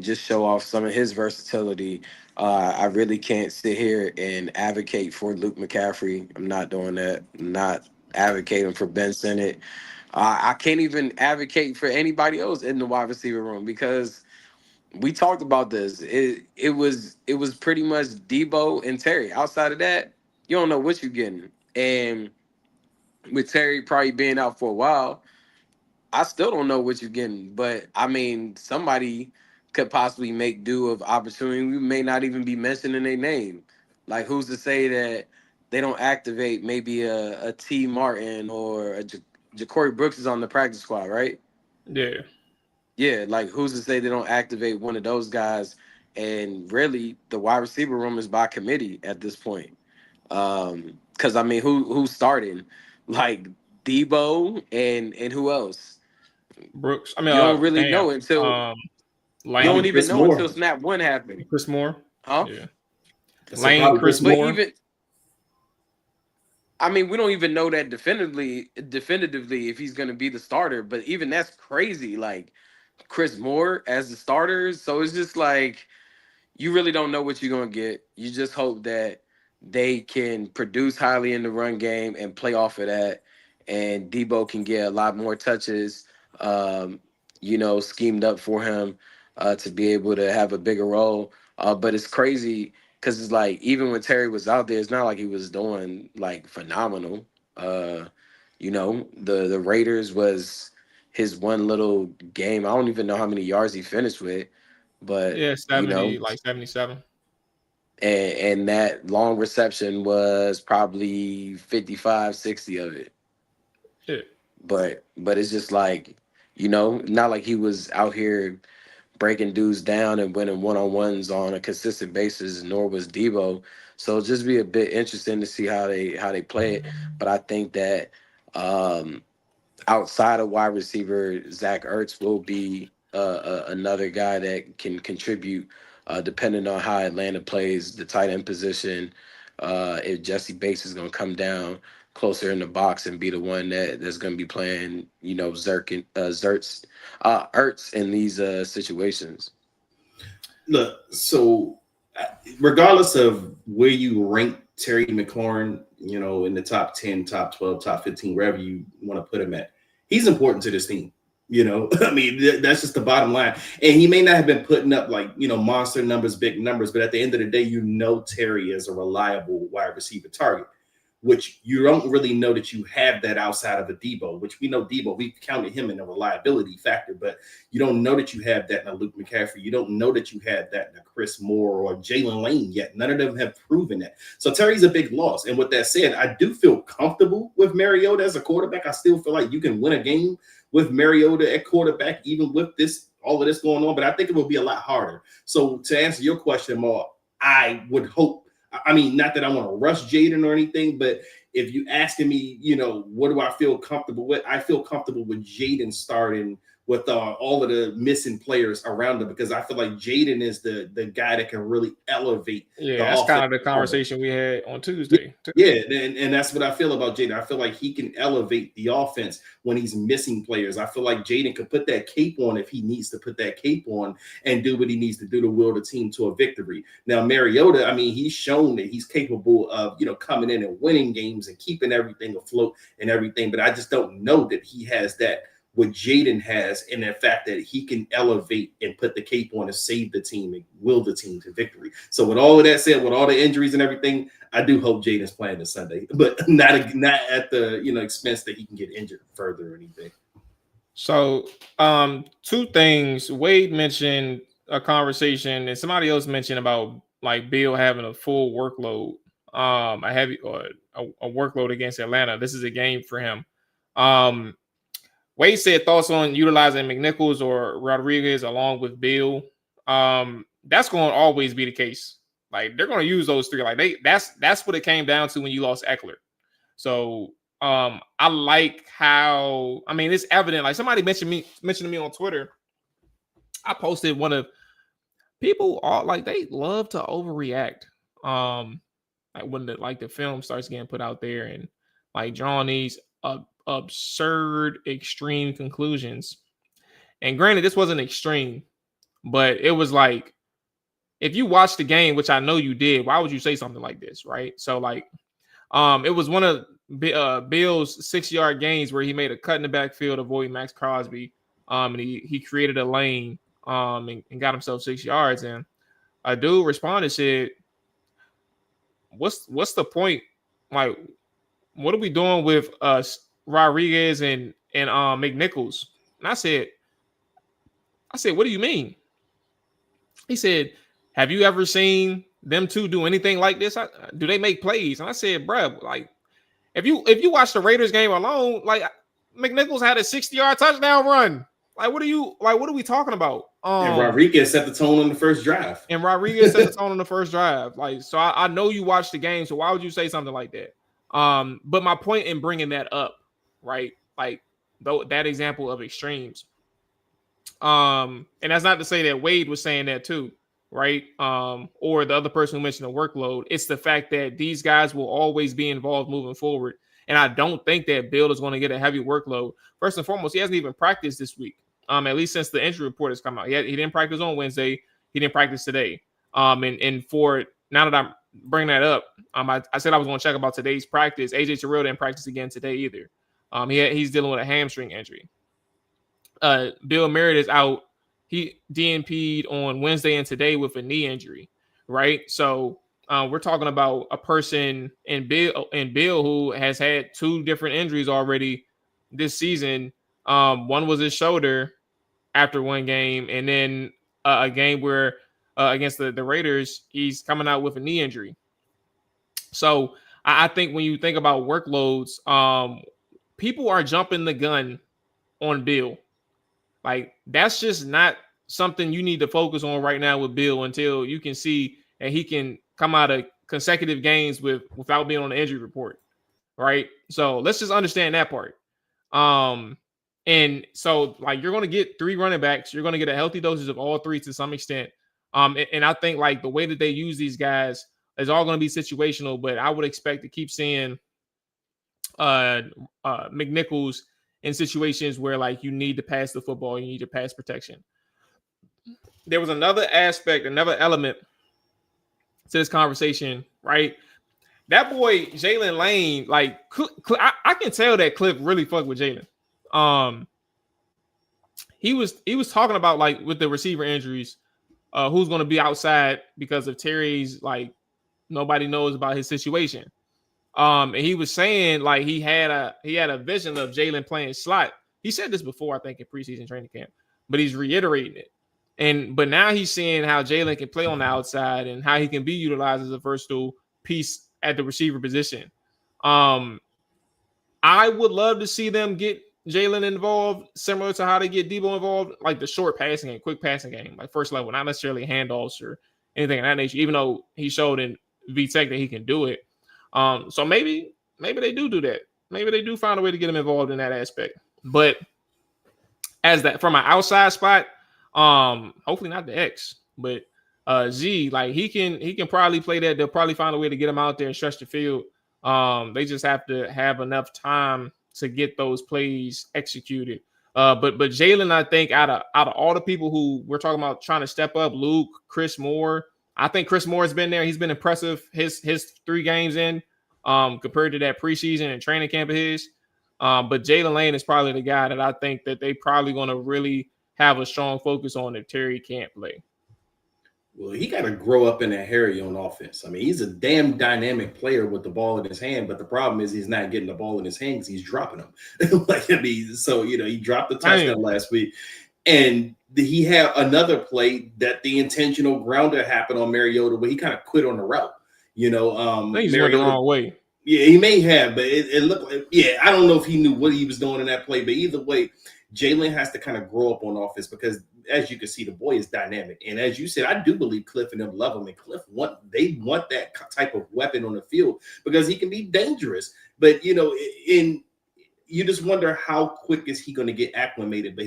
just show off some of his versatility. I really can't sit here and advocate for Luke McCaffrey. I'm not doing that. I'm not advocating for Ben Sinnott. I can't even advocate for anybody else in the wide receiver room, because we talked about this. It was pretty much Debo and Terry. Outside of that, you don't know what you're getting. And with Terry probably being out for a while, I still don't know what you're getting. But I mean, somebody could possibly make do of opportunity. We may not even be mentioning their name. Like, who's to say that they don't activate maybe a T. Martin or a Ja'Cory Brooks is on the practice squad, right? Yeah. Yeah, like, who's to say they don't activate one of those guys? And really, the wide receiver room is by committee at this point. Because, I mean, who's starting? Like, Debo and who else? Brooks. I mean, you don't really know until you don't even know until snap one happened. Chris Moore. Huh? Yeah. Lane, Chris Moore. I mean, we don't even know that definitively if he's going to be the starter. But even that's crazy. Like, Chris Moore as the starter. So it's just like, you really don't know what you're going to get. You just hope that they can produce highly in the run game and play off of that. And Debo can get a lot more touches, schemed up for him. to be able to have a bigger role. But it's crazy because it's like even when Terry was out there, it's not like he was doing like phenomenal. The Raiders was his one little game. I don't even know how many yards he finished with, but Yeah, 70, like 77. and that long reception was probably 55, 60 of it. Yeah. But it's just like, not like he was out here breaking dudes down and winning one-on-ones on a consistent basis, nor was Debo. So it'll just be a bit interesting to see how they play it. But I think that outside of wide receiver, Zach Ertz will be another guy that can contribute, depending on how Atlanta plays the tight end position. If Jesse Bates is going to come down closer in the box and be the one that's going to be playing, Ertz in these situations. Look, so regardless of where you rank Terry McLaurin, in the top 10, top 12, top 15, wherever you want to put him at, he's important to this team. I mean, that's just the bottom line. And he may not have been putting up like, monster numbers, big numbers, but at the end of the day, Terry is a reliable wide receiver target, which you don't really know that you have that outside of a Debo, which we know Debo, we counted him in a reliability factor, but you don't know that you have that in a Luke McCaffrey. You don't know that you have that in a Chris Moore or Jalen Lane yet. None of them have proven that. So Terry's a big loss. And with that said, I do feel comfortable with Mariota as a quarterback. I still feel like you can win a game with Mariota at quarterback, even with all of this going on, but I think it will be a lot harder. So to answer your question, Mual, I would hope, I mean, not that I want to rush Jaden or anything, but if you asking me, what do I feel comfortable with? I feel comfortable with Jaden starting with all of the missing players around him, because I feel like Jaden is the guy that can really elevate. Yeah, that's kind of the conversation we had on Tuesday. Yeah, and that's what I feel about Jaden. I feel like he can elevate the offense when he's missing players. I feel like Jaden could put that cape on if he needs to put that cape on and do what he needs to do to will the team to a victory. Now, Mariota, I mean, he's shown that he's capable of, coming in and winning games and keeping everything afloat and everything, but I just don't know that he has that what Jaden has, and the fact that he can elevate and put the cape on and save the team and will the team to victory. So with all of that said, with all the injuries and everything, I do hope Jaden's playing this Sunday, but not at the expense that he can get injured further or anything. So two things. Wade mentioned a conversation, and somebody else mentioned about like Bill having a full workload, a workload against Atlanta. This is a game for him. Wade said thoughts on utilizing McNichols or Rodriguez along with Bill. That's going to always be the case. Like they're going to use those three. Like that's what it came down to when you lost Eckler. So I like how, I mean, it's evident. Like somebody mentioned to me on Twitter. I posted one of people are like they love to overreact. Like when the film starts getting put out there and like drawing these absurd extreme conclusions. And granted, this wasn't extreme, but it was like if you watched the game, which I know you did, why would you say something like this, right? So like it was one of Bill's 6-yard gains where he made a cut in the backfield avoiding Max Crosby, and he created a lane and got himself 6 yards. And a dude responded, said, what's the point? Like, what are we doing with Rodriguez and McNichols? And I said, what do you mean? He said, have you ever seen them two do anything like this? Do they make plays? And I said, bruh, like if you watch the Raiders game alone, like McNichols had a 60-yard touchdown run. Like what are we talking about? And Rodriguez set the tone on the first drive. Like, so I know you watched the game, so why would you say something like that? But my point in bringing that up, right? Like that example of extremes. And that's not to say that Wade was saying that too, right? Or the other person who mentioned the workload. It's the fact that these guys will always be involved moving forward. And I don't think that Bill is going to get a heavy workload. First and foremost, he hasn't even practiced this week. At least since the injury report has come out. He didn't practice on Wednesday. He didn't practice today. And for now that I'm bringing that up, I said I was going to check about today's practice. AJ Terrell didn't practice again today either. He's dealing with a hamstring injury. Bill Merritt is out. he DNP'd on Wednesday and today with a knee injury, right? So we're talking about a person in Bill who has had 2 different injuries already this season. One was his shoulder after one game, and then a game where against the Raiders, he's coming out with a knee injury. So I think when you think about workloads, people are jumping the gun on Bill. Like, that's just not something you need to focus on right now with Bill until you can see that he can come out of consecutive games without being on the injury report, right? So let's just understand that part. And so, like, you're going to get 3 running backs. You're going to get a healthy dosage of all 3 to some extent. And I think, like, the way that they use these guys is all going to be situational, but I would expect to keep seeing McNichols in situations where, like, you need to pass the football, you need to pass protection. There was another aspect, another element to this conversation, right? That boy Jalen Lane, like, I can tell that Cliff really fucked with Jalen. He was talking about, like, with the receiver injuries, who's going to be outside because of Terry's, like, nobody knows about his situation. And he was saying, like, he had a vision of Jalen playing slot. He said this before, I think, in preseason training camp, but he's reiterating it. But now he's seeing how Jalen can play on the outside and how he can be utilized as a versatile piece at the receiver position. I would love to see them get Jalen involved, similar to how they get Debo involved, like the short passing game, quick passing game, like first level, not necessarily handoffs or anything of that nature, even though he showed in VTech that he can do it. So maybe they do that. Maybe they do find a way to get him involved in that aspect. But as that from an outside spot, hopefully not the X, but Z, like, he can probably play that. They'll probably find a way to get him out there and stretch the field. They just have to have enough time to get those plays executed. But Jalen, I think out of all the people who we're talking about trying to step up, Luke, Chris Moore, I think Chris Moore has been there. He's been impressive his 3 games in compared to that preseason and training camp of his. But Jalen Lane is probably the guy that I think that they probably going to really have a strong focus on if Terry can't play. Well, he got to grow up in that area on offense. I mean, he's a damn dynamic player with the ball in his hand, but the problem is he's not getting the ball in his hand because he's dropping them. So, he dropped the touchdown last week. And he had another play that the intentional grounder happened on Mariota where he kind of quit on the route. I think he's went the wrong way. Yeah, he may have, but it looked like, I don't know if he knew what he was doing in that play, but either way, Jalen has to kind of grow up on offense because, as you can see, the boy is dynamic. And as you said, I do believe Cliff and them love him. And Cliff want that type of weapon on the field because he can be dangerous. But, you just wonder how quick is he going to get acclimated. But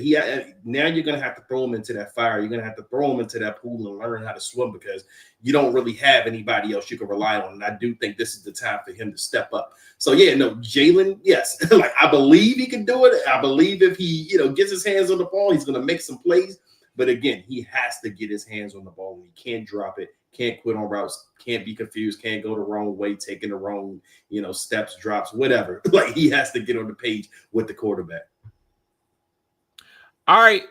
now you're going to have to throw him into that fire. You're going to have to throw him into that pool and learn how to swim because you don't really have anybody else you can rely on. And I do think this is the time for him to step up. So, Jalen, yes. Like, I believe he can do it. I believe if he, gets his hands on the ball, he's going to make some plays. But again, he has to get his hands on the ball. He can't drop it, can't quit on routes, can't be confused, can't go the wrong way, taking the wrong, steps, drops, whatever. Like, he has to get on the page with the quarterback. All right.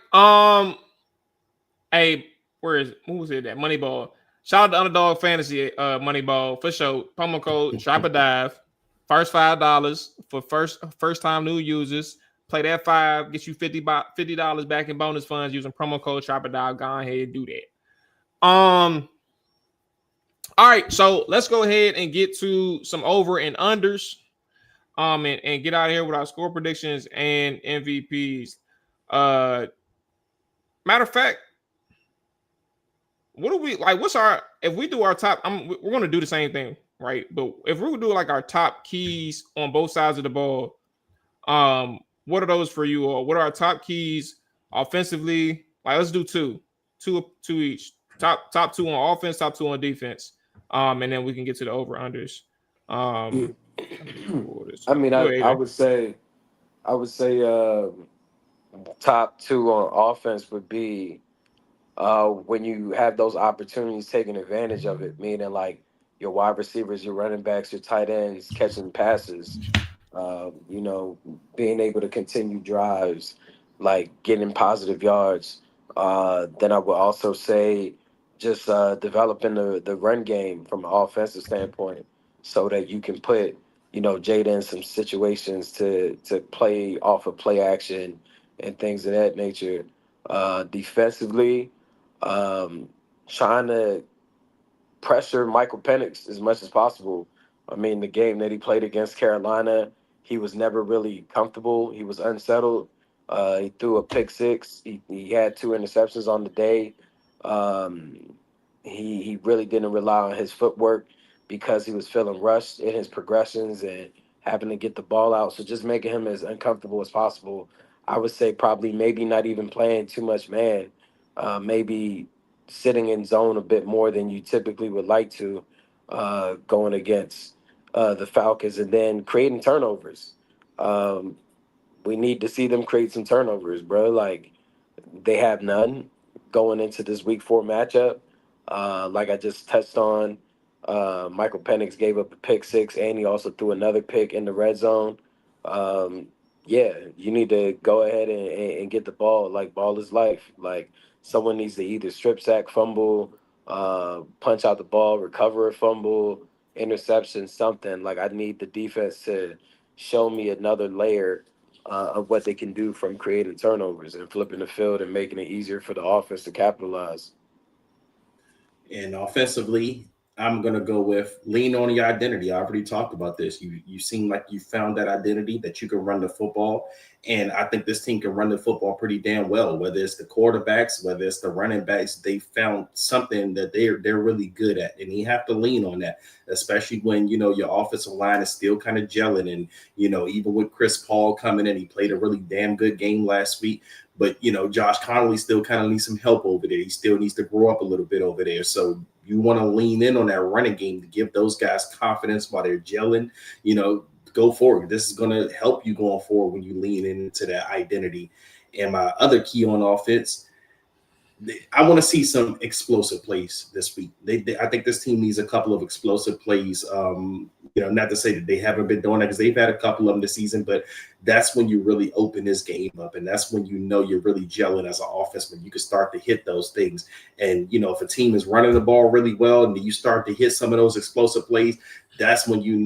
Hey, who was it? That Moneyball. Shout out to Underdog Fantasy Moneyball for sure. Promo code Drop a Dive. First $5 for first time new users. Play that 5, get you $50 back in bonus funds using promo code Drop a Dive. Go ahead, do that. All right, so let's go ahead and get to some over and unders. And get out of here with our score predictions and MVPs. Matter of fact, what do we like? If we do our top? We're going to do the same thing, right? But if we would do like our top keys on both sides of the ball, what are those for you? Or what are our top keys offensively? Like, let's do two each. Top 2 on offense, top 2 on defense. And then we can get to the over unders. I would say top 2 on offense would be when you have those opportunities, taking advantage of it, meaning like your wide receivers, your running backs, your tight ends catching passes, being able to continue drives, like getting positive yards. Then I would also say just developing the run game from an offensive standpoint so that you can put, Jada in some situations to play off of play action and things of that nature. Defensively, um, trying to pressure Michael Penix as much as possible. I mean, the game that he played against Carolina, he was never really comfortable. He was unsettled. He threw a pick six. He had 2 interceptions on the day. Um, he really didn't rely on his footwork because he was feeling rushed in his progressions and having to get the ball out. So just making him as uncomfortable as possible. I would say probably maybe not even playing too much man. Maybe sitting in zone a bit more than you typically would like to, going against the Falcons, and then creating turnovers. Um, we need to see them create some turnovers, bro. Like, they have none going into this week 4 matchup. Like I just touched on, Michael Penix gave up a pick six, and he also threw another pick in the red zone. Um, yeah, you need to go ahead and get the ball. Like, ball is life. Like, someone needs to either strip sack, fumble, punch out the ball, recover a fumble, interception, something. Like, I need the defense to show me another layer of what they can do from creating turnovers and flipping the field and making it easier for the offense to capitalize. And offensively, I'm gonna go with lean on your identity. I already talked about this. You seem like you found that identity that you can run the football, and I think this team can run the football pretty damn well. Whether it's the quarterbacks, whether it's the running backs, they found something that they're really good at, and you have to lean on that, especially when your offensive line is still kind of gelling, and even with Chris Paul coming in, he played a really damn good game last week. But Josh Connolly still kind of needs some help over there. He still needs to grow up a little bit over there. So you want to lean in on that running game to give those guys confidence while they're gelling. Go forward. This is going to help you going forward when you lean into that identity. And my other key on offense, I want to see some explosive plays this week. I think this team needs a couple of explosive plays. Not to say that they haven't been doing that, because they've had a couple of them this season, but that's when you really open this game up, and that's when you're really gelling as an offense, when you can start to hit those things. And if a team is running the ball really well and you start to hit some of those explosive plays, that's when you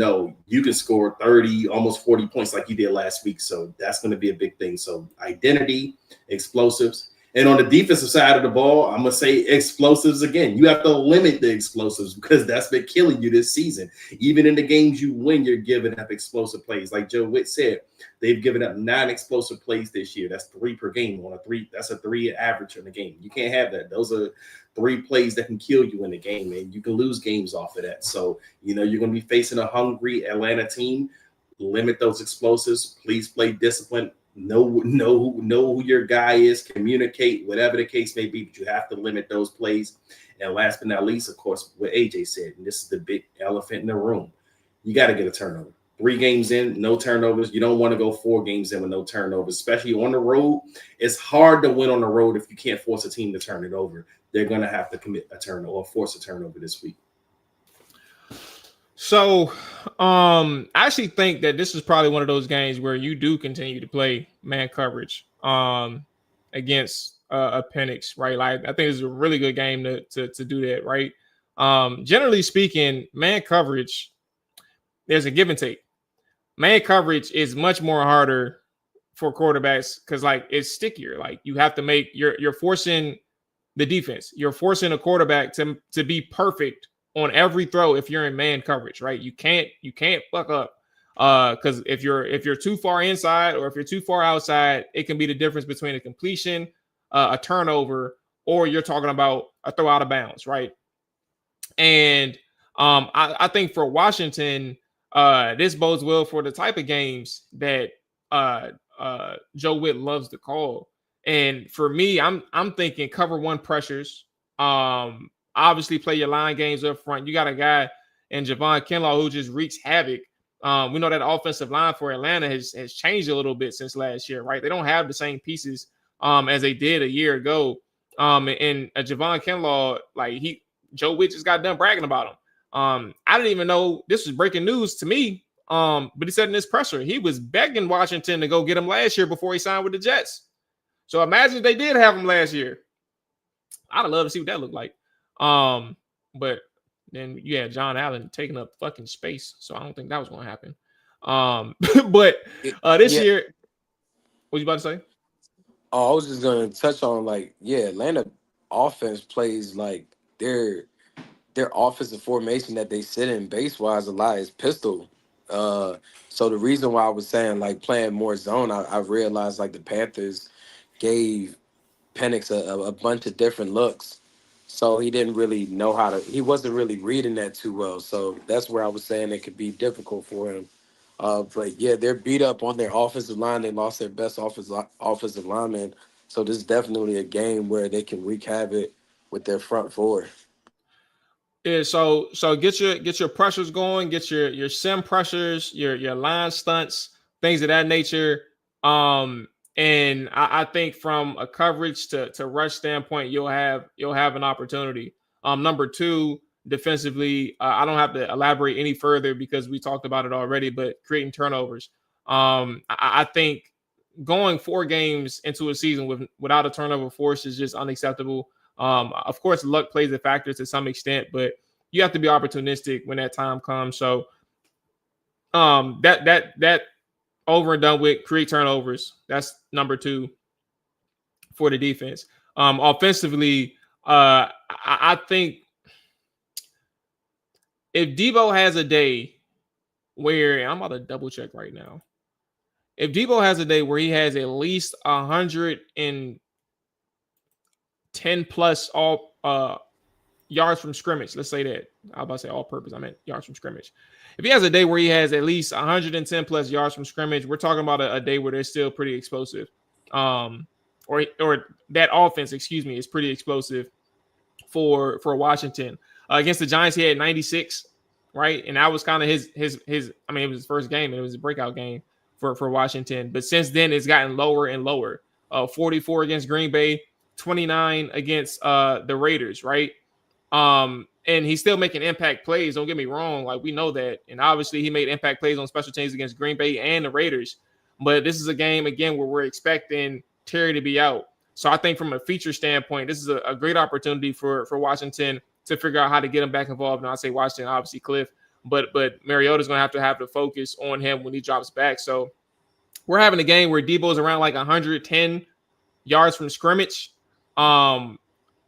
can score 30, almost 40 points like you did last week. So that's going to be a big thing. So identity, explosives. And on the defensive side of the ball, I'm going to say explosives again. You have to limit the explosives, because that's been killing you this season. Even in the games you win, you're giving up explosive plays. Like Joe Witt said, they've given up 9 explosive plays this year. That's 3 per game. That's a 3 average in the game. You can't have that. Those are 3 plays that can kill you in the game, and you can lose games off of that. So, you're going to be facing a hungry Atlanta team. Limit those explosives. Please play discipline. Know who your guy is, communicate, whatever the case may be, but you have to limit those plays. And last but not least, of course, what AJ said, and this is the big elephant in the room, you got to get a turnover. 3 games in, no turnovers. You don't want to go 4 games in with no turnovers, especially on the road. It's hard to win on the road if you can't force a team to turn it over. They're going to have to commit a turnover or force a turnover this week. So, I actually think that this is probably one of those games where you do continue to play man coverage against a Penix, right? Like, I think it's a really good game to do that, right? Generally speaking, man coverage, there's a give and take. Man coverage is much more harder for quarterbacks because, like, it's stickier. Like, you have to make you're forcing the defense. You're forcing a quarterback to be perfect on every throw if you're in man coverage, right? You can't fuck up because if you're too far inside or if you're too far outside, it can be the difference between a completion, a turnover, or you're talking about a throw out of bounds, right? And I think for Washington, this bodes well for the type of games that Joe Witt loves to call. And for me, I'm thinking cover 1 pressures. Obviously, play your line games up front. You got a guy in Javon Kinlaw who just wreaks havoc. We know that offensive line for Atlanta has changed a little bit since last year, right? They don't have the same pieces as they did a year ago. And Javon Kinlaw, like Joe Witt just got done bragging about him. I didn't even know this was breaking news to me. But he said in this presser, he was begging Washington to go get him last year before he signed with the Jets. So imagine if they did have him last year. I'd love to see what that looked like. But then you had John Allen taking up fucking space, so I don't think that was going to happen. But this year, what you about to say? Oh, I was just gonna touch on Atlanta offense plays like their offensive formation that they sit in base wise a lot is pistol. So the reason why I was saying like playing more zone, I realized like the Panthers gave Penix a bunch of different looks. So he didn't really know he wasn't really reading that too well. So that's where I was saying it could be difficult for him. But yeah, they're beat up on their offensive line. They lost their best offensive lineman. So this is definitely a game where they can wreak havoc with their front four. Yeah, so get your pressures going, get your sim pressures, your line stunts, things of that nature. And I think from a coverage to rush standpoint, you'll have an opportunity. Number two, defensively, I don't have to elaborate any further because we talked about it already, but creating turnovers. I think going 4 games into a season without a turnover force is just unacceptable. Of course, luck plays a factor to some extent, but you have to be opportunistic when that time comes. So that over and done with, create turnovers. That's number 2 for the defense. Offensively, I think if Debo has a day where, I'm about to double check right now. If Debo has a day where he has at least 110 plus all yards from scrimmage, let's say that. I was about to say all purpose. I meant yards from scrimmage. If he has a day where he has at least 110 plus yards from scrimmage, we're talking about a day where they're still pretty explosive. Or that offense, is pretty explosive for Washington. Against the Giants, he had 96, right? And that was kind of his. I mean, it was his first game, and it was a breakout game for Washington. But since then, it's gotten lower and lower. 44 against Green Bay, 29 against the Raiders, right? And he's still making impact plays. Don't get me wrong. Like, we know that. And obviously he made impact plays on special teams against Green Bay and the Raiders. But this is a game, again, where we're expecting Terry to be out. So I think from a feature standpoint, this is a great opportunity for Washington to figure out how to get him back involved. And I say Washington, obviously Cliff, but Mariota's going to have to focus on him when he drops back. So we're having a game where Debo's around like 110 yards from scrimmage.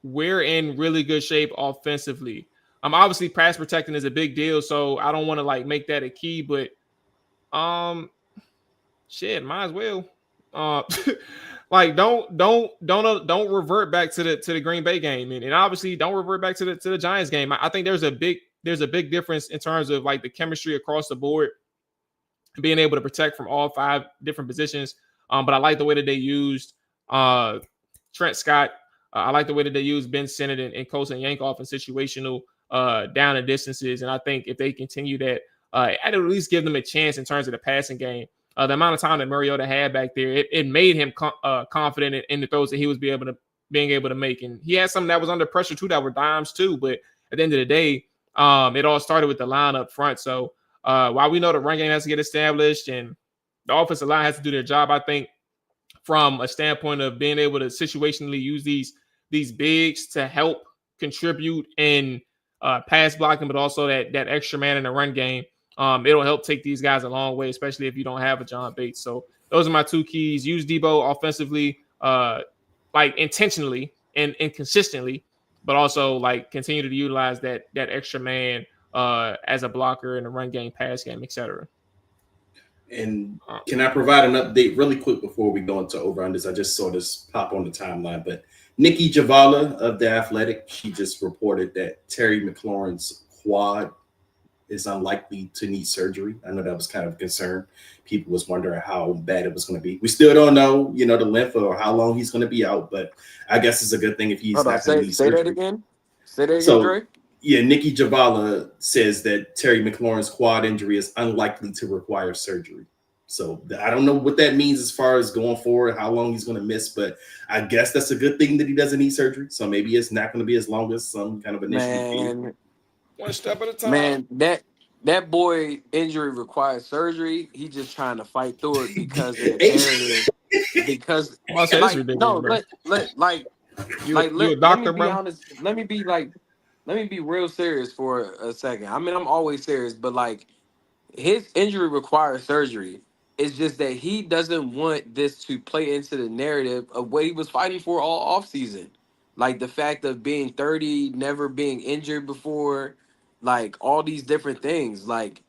We're in really good shape offensively. Obviously pass protecting is a big deal, so I don't want to like make that a key, but shit, might as well. Like don't revert back to the Green Bay game, and obviously don't revert back to the Giants game. I think there's a big difference in terms of like the chemistry across the board, being able to protect from all 5 different positions. But I like the way that they used Trent Scott. I like the way that they use Ben Sinnott and Colson Yankoff in situational down and distances. And I think if they continue that, I'd at least give them a chance in terms of the passing game. The amount of time that Mariota had back there, it made him confident in the throws that he was being able to make. And he had some that was under pressure too, that were dimes too. But at the end of the day, it all started with the line up front. So while we know the run game has to get established and the offensive line has to do their job, I think from a standpoint of being able to situationally use these bigs to help contribute in pass blocking, but also that extra man in the run game. It'll help take these guys a long way, especially if you don't have a John Bates. So those are my 2 keys. Use Debo offensively, like intentionally and consistently, but also like continue to utilize that extra man as a blocker in the run game, pass game, etc. And can I provide an update really quick before we go into over-unders? I just saw this pop on the timeline, but Nikki Javala of The Athletic, she just reported that Terry McLaurin's quad is unlikely to need surgery. I know that was kind of a concern. People was wondering how bad it was going to be. We still don't know, the length or how long he's going to be out, but I guess it's a good thing if he's not going to need surgery. Say that again? Say that again, Dre? Yeah, Nikki Javala says that Terry McLaurin's quad injury is unlikely to require surgery. So I don't know what that means as far as going forward, how long he's going to miss, but I guess that's a good thing that he doesn't need surgery. So maybe it's not going to be as long as some kind of initial. One step at a time. Man, that boy injury requires surgery. He's just trying to fight through it because of the narrative. Because You Like you a let me doctor, be bro? honest. Let me be real serious for a second. I mean, I'm always serious, but like his injury requires surgery. It's just that he doesn't want this to play into the narrative of what he was fighting for all offseason. Like the fact of being 30, never being injured before, like all these different things. Like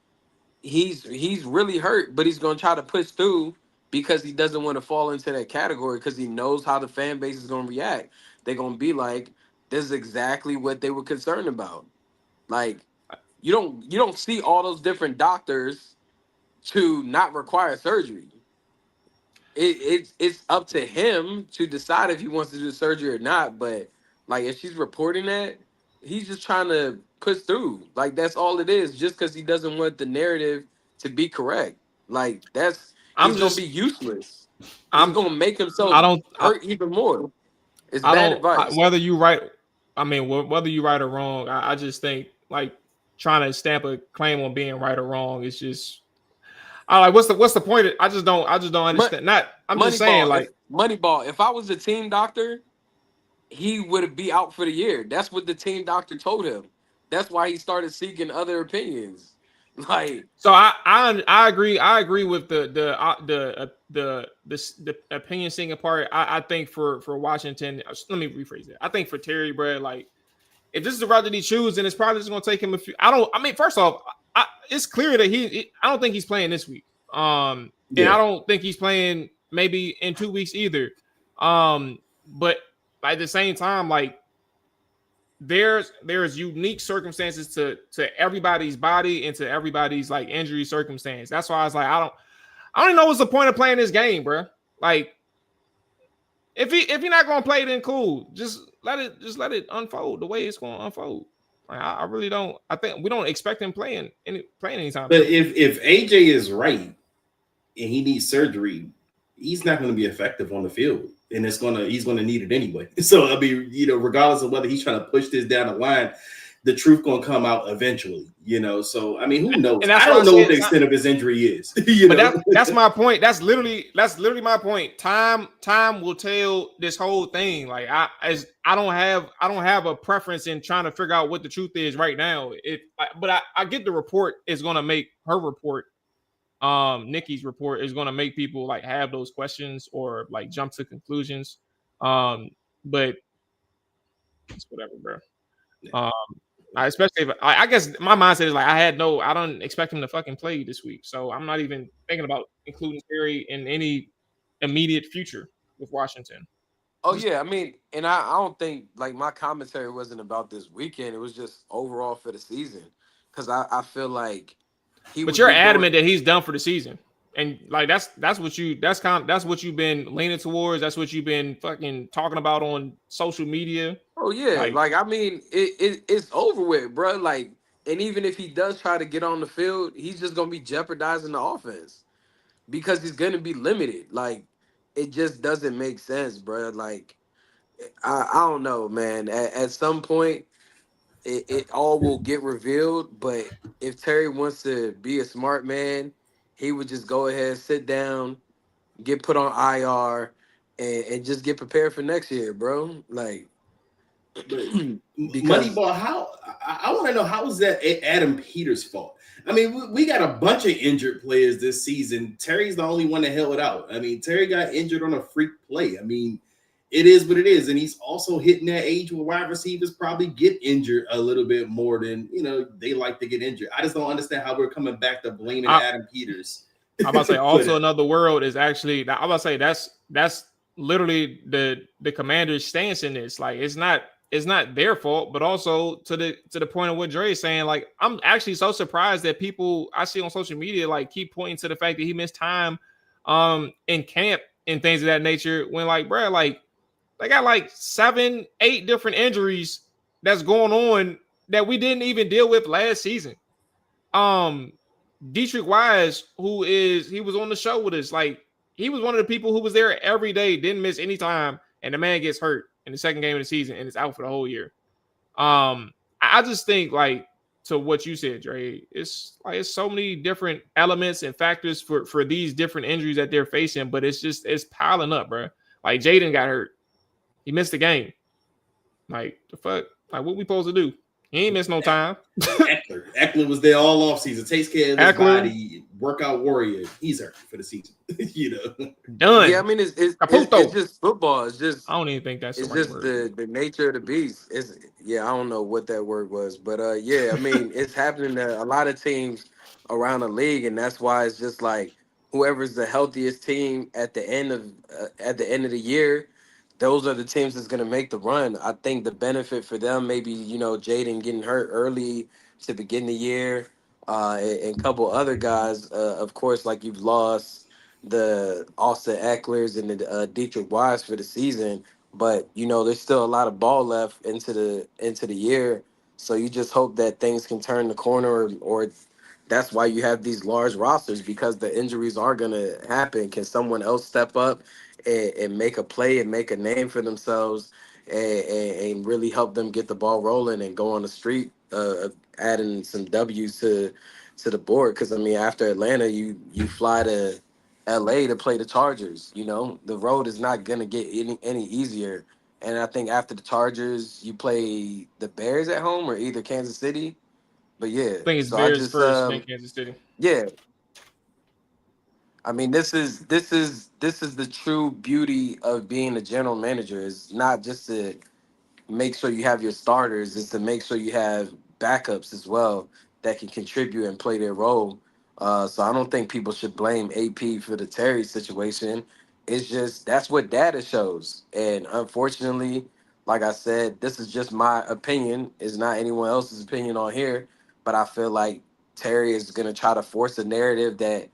he's really hurt, but he's gonna try to push through because he doesn't want to fall into that category because he knows how the fan base is gonna react. They're gonna be like, this is exactly what they were concerned about. Like you don't see all those different doctors to not require surgery. It's up to him to decide if he wants to do surgery or not. But like if she's reporting that, he's just trying to push through. Like that's all it is, just because he doesn't want the narrative to be correct. Like that's I'm he's gonna be just useless. He's I'm gonna make himself I don't hurt even more. It's I bad don't advice. whether you right. I mean, whether you right or wrong, I just think like trying to stamp a claim on being right or wrong is just. I like what's the point? I just don't understand. Not I'm just saying Moneyball, if like Moneyball, if I was a team doctor, he would be out for the year. That's what the team doctor told him. That's why he started seeking other opinions. Like, so I agree with the opinion seeking part. I think for Washington, let me rephrase it. I think for Terry, bro, like if this is the route that he chooses, then it's probably just going to take him a few. I mean, first off, it's clear that I don't think he's playing this week. And I don't think he's playing maybe in 2 weeks either. But at the same time, like there's unique circumstances to everybody's body and to everybody's like injury circumstance. That's why I was like, I don't even know what's the point of playing this game, bro. Like if you're not gonna play, then cool. Just let it unfold the way it's gonna unfold. Like, I really don't. I think we don't expect him playing anytime. But if AJ is right and he needs surgery, he's not going to be effective on the field, and he's going to need it anyway. So I mean, regardless of whether he's trying to push this down the line, the truth going to come out eventually. So I mean, who knows? And I don't know what the extent of his injury is. That's my point. That's literally my point. Time will tell this whole thing. Like I don't have a preference in trying to figure out what the truth is right now. But I get the report is going to make her report. Nikki's report is going to make people like have those questions or like jump to conclusions. But it's whatever, bro. Especially if I guess my mindset is like I don't expect him to fucking play this week, so I'm not even thinking about including Terry in any immediate future with Washington. oh yeah, I mean, and I don't think like my commentary wasn't about this weekend. It was just overall for the season, because I feel like But you're adamant that he's done for the season, and like that's what you've been leaning towards. That's what you've been fucking talking about on social media. Oh yeah, like I mean, it's over with, bro. Like, and even if he does try to get on the field, he's just gonna be jeopardizing the offense because he's gonna be limited. Like, it just doesn't make sense, bro. Like, I don't know, man. At some point, it all will get revealed. But if Terry wants to be a smart man, he would just go ahead, sit down, get put on IR, and just get prepared for next year, bro. Like. Moneyball, I want to know how is that Adam Peters' fault? I mean, we got a bunch of injured players this season. Terry's the only one that held it out. I mean, Terry got injured on a freak play. I mean, it is what it is, and he's also hitting that age where wide receivers probably get injured a little bit more than they like to get injured. I just don't understand how we're coming back to blaming Adam Peters. I'm about to say also another world is actually. I'm about to say that's literally the Commanders' stance in this. Like it's not their fault, but also to the point of what Dre is saying. Like, I'm actually so surprised that people I see on social media like keep pointing to the fact that he missed time in camp and things of that nature. When like, bro, like they got like 7-8 different injuries that's going on that we didn't even deal with last season. Dietrich Wise, he was on the show with us. Like, he was one of the people who was there every day, didn't miss any time, and the man gets hurt in the second game of the season and it's out for the whole year. I just think like to what you said, Dre, it's so many different elements and factors for these different injuries that they're facing, but it's piling up, bro. Like Jaden got hurt. He missed the game. Like, the fuck? Like, what we supposed to do? He ain't missed no time. Eckler was there all off season. Takes care of his body. Workout warrior. He's hurt for the season. Done. Yeah, I mean it's just football. It's just I don't even think that's it's the right just word. the nature of the beast. It's I don't know what that word was, but I mean it's happening to a lot of teams around the league, and that's why it's just like whoever's the healthiest team at the end of the year. Those are the teams that's going to make the run. I think the benefit for them, maybe, Jaden getting hurt early to begin the year, and a couple other guys, of course, like you've lost the Austin Ecklers and the Dietrich Wise for the season, but, there's still a lot of ball left into the year. So you just hope that things can turn the corner, or that's why you have these large rosters, because the injuries are going to happen. Can someone else step up and make a play and make a name for themselves and really help them get the ball rolling and go on the street, adding some W's to the board? Because, I mean, after Atlanta, you fly to L.A. to play the Chargers. The road is not going to get any easier. And I think after the Chargers, you play the Bears at home or either Kansas City. But yeah, I think it's Bears first, then Kansas City. Yeah, I mean this is the true beauty of being a general manager. Is not just to make sure you have your starters; it's to make sure you have backups as well that can contribute and play their role. So I don't think people should blame AP for the Terry situation. It's just that's what data shows, and unfortunately, like I said, this is just my opinion. It's not anyone else's opinion on here. But I feel like Terry is going to try to force a narrative that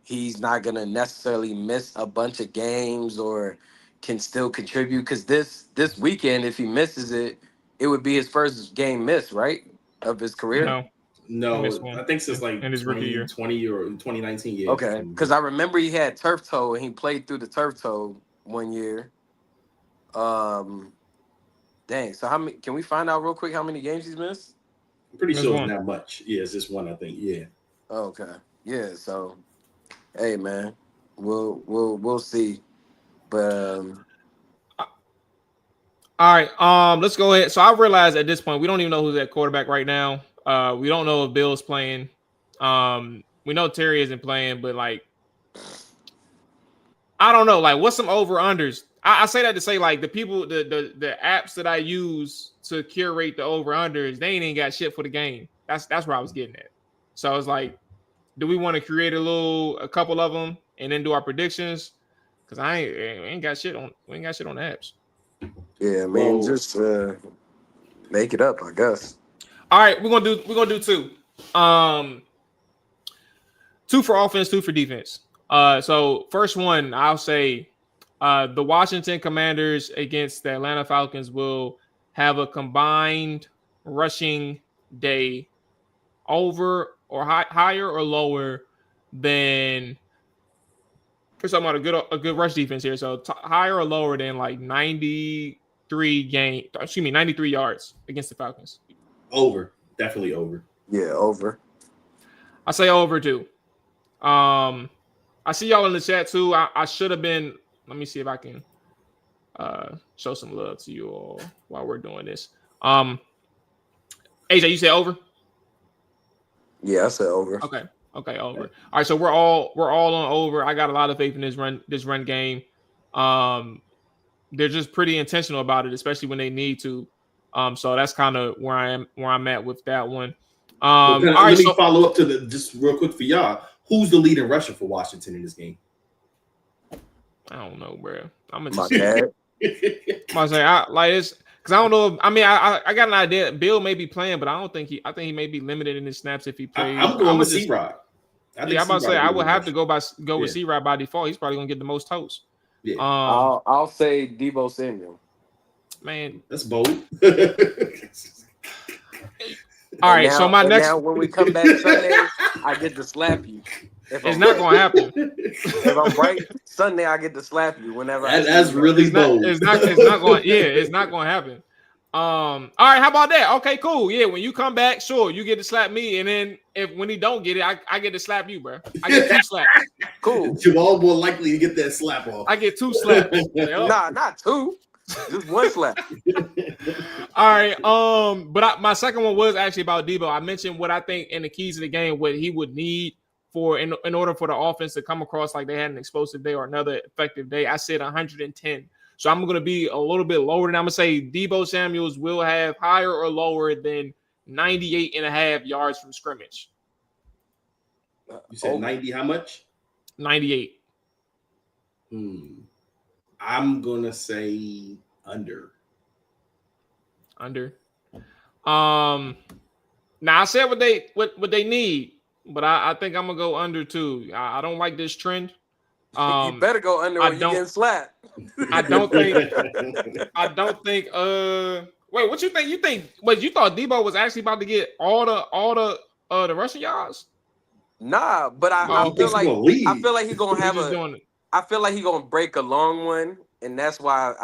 he's not going to necessarily miss a bunch of games or can still contribute. Because this weekend, if he misses it, it would be his first game miss, right, of his career? No, I think since like in his rookie year, 20 or 2019 year. Okay, because I remember he had turf toe and he played through the turf toe one year. Dang. So how many? Can we find out real quick how many games he's missed? I'm pretty sure it's not much. Yeah, it's just one, I think. Yeah. Okay. Yeah. So, hey, man, we'll see. But all right. Let's go ahead. So I realized at this point we don't even know who's at quarterback right now. We don't know if Bill's playing. We know Terry isn't playing, but like, I don't know. Like, what's some over unders? I say that to say like the people, the apps that I use to curate the over unders, they ain't got shit for the game. That's where I was getting at. So I was like, do we want to create a couple of them and then do our predictions? Because we ain't got shit on the apps. Yeah, man, just make it up, I guess. All right, we're gonna do two. Two for offense, two for defense. So first one, I'll say the Washington Commanders against the Atlanta Falcons will have a combined rushing day over or higher or lower than. We're talking about a good rush defense here. So higher or lower than like 93 yards against the Falcons. Over. Definitely over. Yeah, over. I say over too. I see y'all in the chat too. I should have been. Let me see if I can show some love to you all while we're doing this. AJ, you said over? Yeah, I said over. Okay, over. All right, so we're all on over. I got a lot of faith in this run game. They're just pretty intentional about it, especially when they need to. So that's kind of where I'm at with that one. Let me follow up to just real quick for y'all. Who's the leading rusher for Washington in this game? I don't know, bro. I'm my dad. I say it's because I don't know. I got an idea. Bill may be playing, but I think he may be limited in his snaps if he plays. I'm going with C-Rod. I'm about to say I would have to go with C-Rod by default. He's probably gonna get the most toast. Yeah. I'll say Deebo Samuel. Man, that's bold. All right, so my next. Now when we come back Sunday, I get to slap you. It's not going to happen. If I'm right, Sunday I get to slap you whenever. That's really bold. It's not going. Yeah, it's not going to happen. All right, how about that? Okay, cool. Yeah, when you come back, sure, you get to slap me, and then when he don't get it, I get to slap you, bro. I get 2 slaps. Cool. Jamal more likely to get that slap off. I get 2 slaps. Nah, not 2. Just one slap. All right. But my second one was actually about Debo. I mentioned what I think in the keys of the game, what he would need for in order for the offense to come across like they had an explosive day or another effective day. I said 110. So I'm going to be a little bit lower than I'm going to say Debo Samuels will have higher or lower than 98 and a half yards from scrimmage. You said 90, how much? 98. I'm going to say under. Under. Now I said what they need, but I think I'm gonna go under too. I don't like this trend. You better go under when you getting slapped. I don't think. Wait, what you think? You thought Debo was actually about to get all the rushing yards? Nah, but I feel like he's gonna have I feel like he's gonna break a long one, and that's why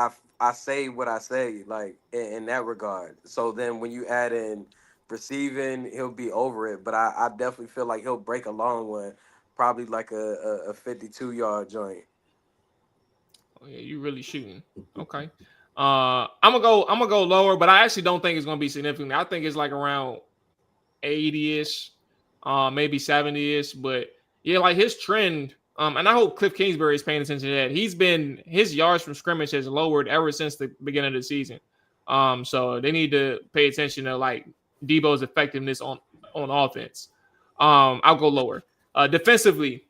I say what I say, like in that regard. So then when you add in receiving, he'll be over it. But I definitely feel like he'll break a long one, probably like a 52-yard joint. Oh yeah, you really shooting. Okay. I'm gonna go lower, but I actually don't think it's gonna be significant. I think it's like around 80-ish, maybe 70-ish. But yeah, like his trend. And I hope Cliff Kingsbury is paying attention to that. His yards from scrimmage has lowered ever since the beginning of the season. So they need to pay attention to like Debo's effectiveness on offense. I'll go lower. Defensively,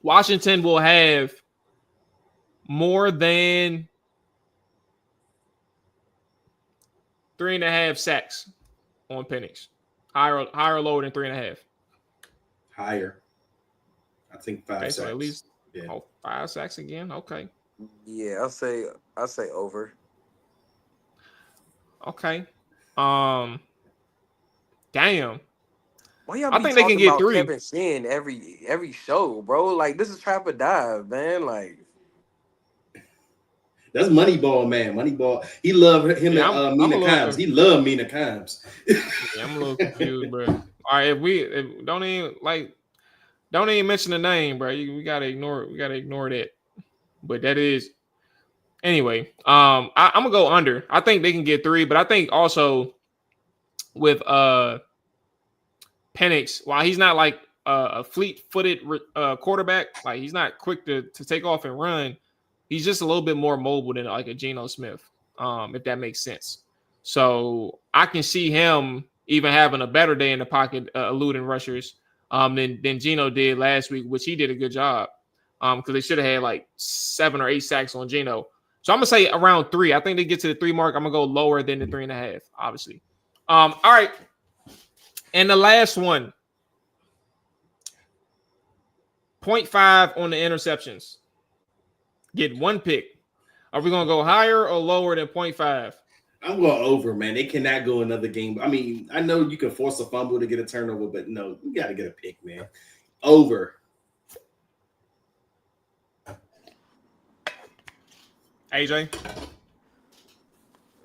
Washington will have more than 3.5 sacks on Penix. Higher or lower than 3.5? Higher. I think 5 sacks. So at least 5 sacks again. Okay. Yeah, I'll say over. Okay. Damn. Why y'all I think they can get 3. Kevin Shin every show, bro? Like this is Trap or Dive, man. Like that's Moneyball, man. Moneyball. He loved him and Mina Kimes. He loved Mina Kimes. Yeah, I'm a little confused, bro. All right, if don't even mention the name, bro. We gotta ignore that. But that is anyway. I'm gonna go under. I think they can get 3, but I think also with Penix, while he's not like a fleet-footed quarterback, like he's not quick to take off and run. He's just a little bit more mobile than like a Geno Smith, if that makes sense. So I can see him even having a better day in the pocket, eluding rushers. Than Geno did last week, which he did a good job. Because they should have had like 7 or 8 sacks on Geno. So I'm gonna say around 3. I think they get to the 3 mark. I'm gonna go lower than the 3.5, obviously. All right. And the last one, 0.5 on the interceptions. Get 1 pick. Are we gonna go higher or lower than 0.5? I'm going over, man. They cannot go another game. I mean, I know you can force a fumble to get a turnover, but no, you got to get a pick, man. Over. AJ?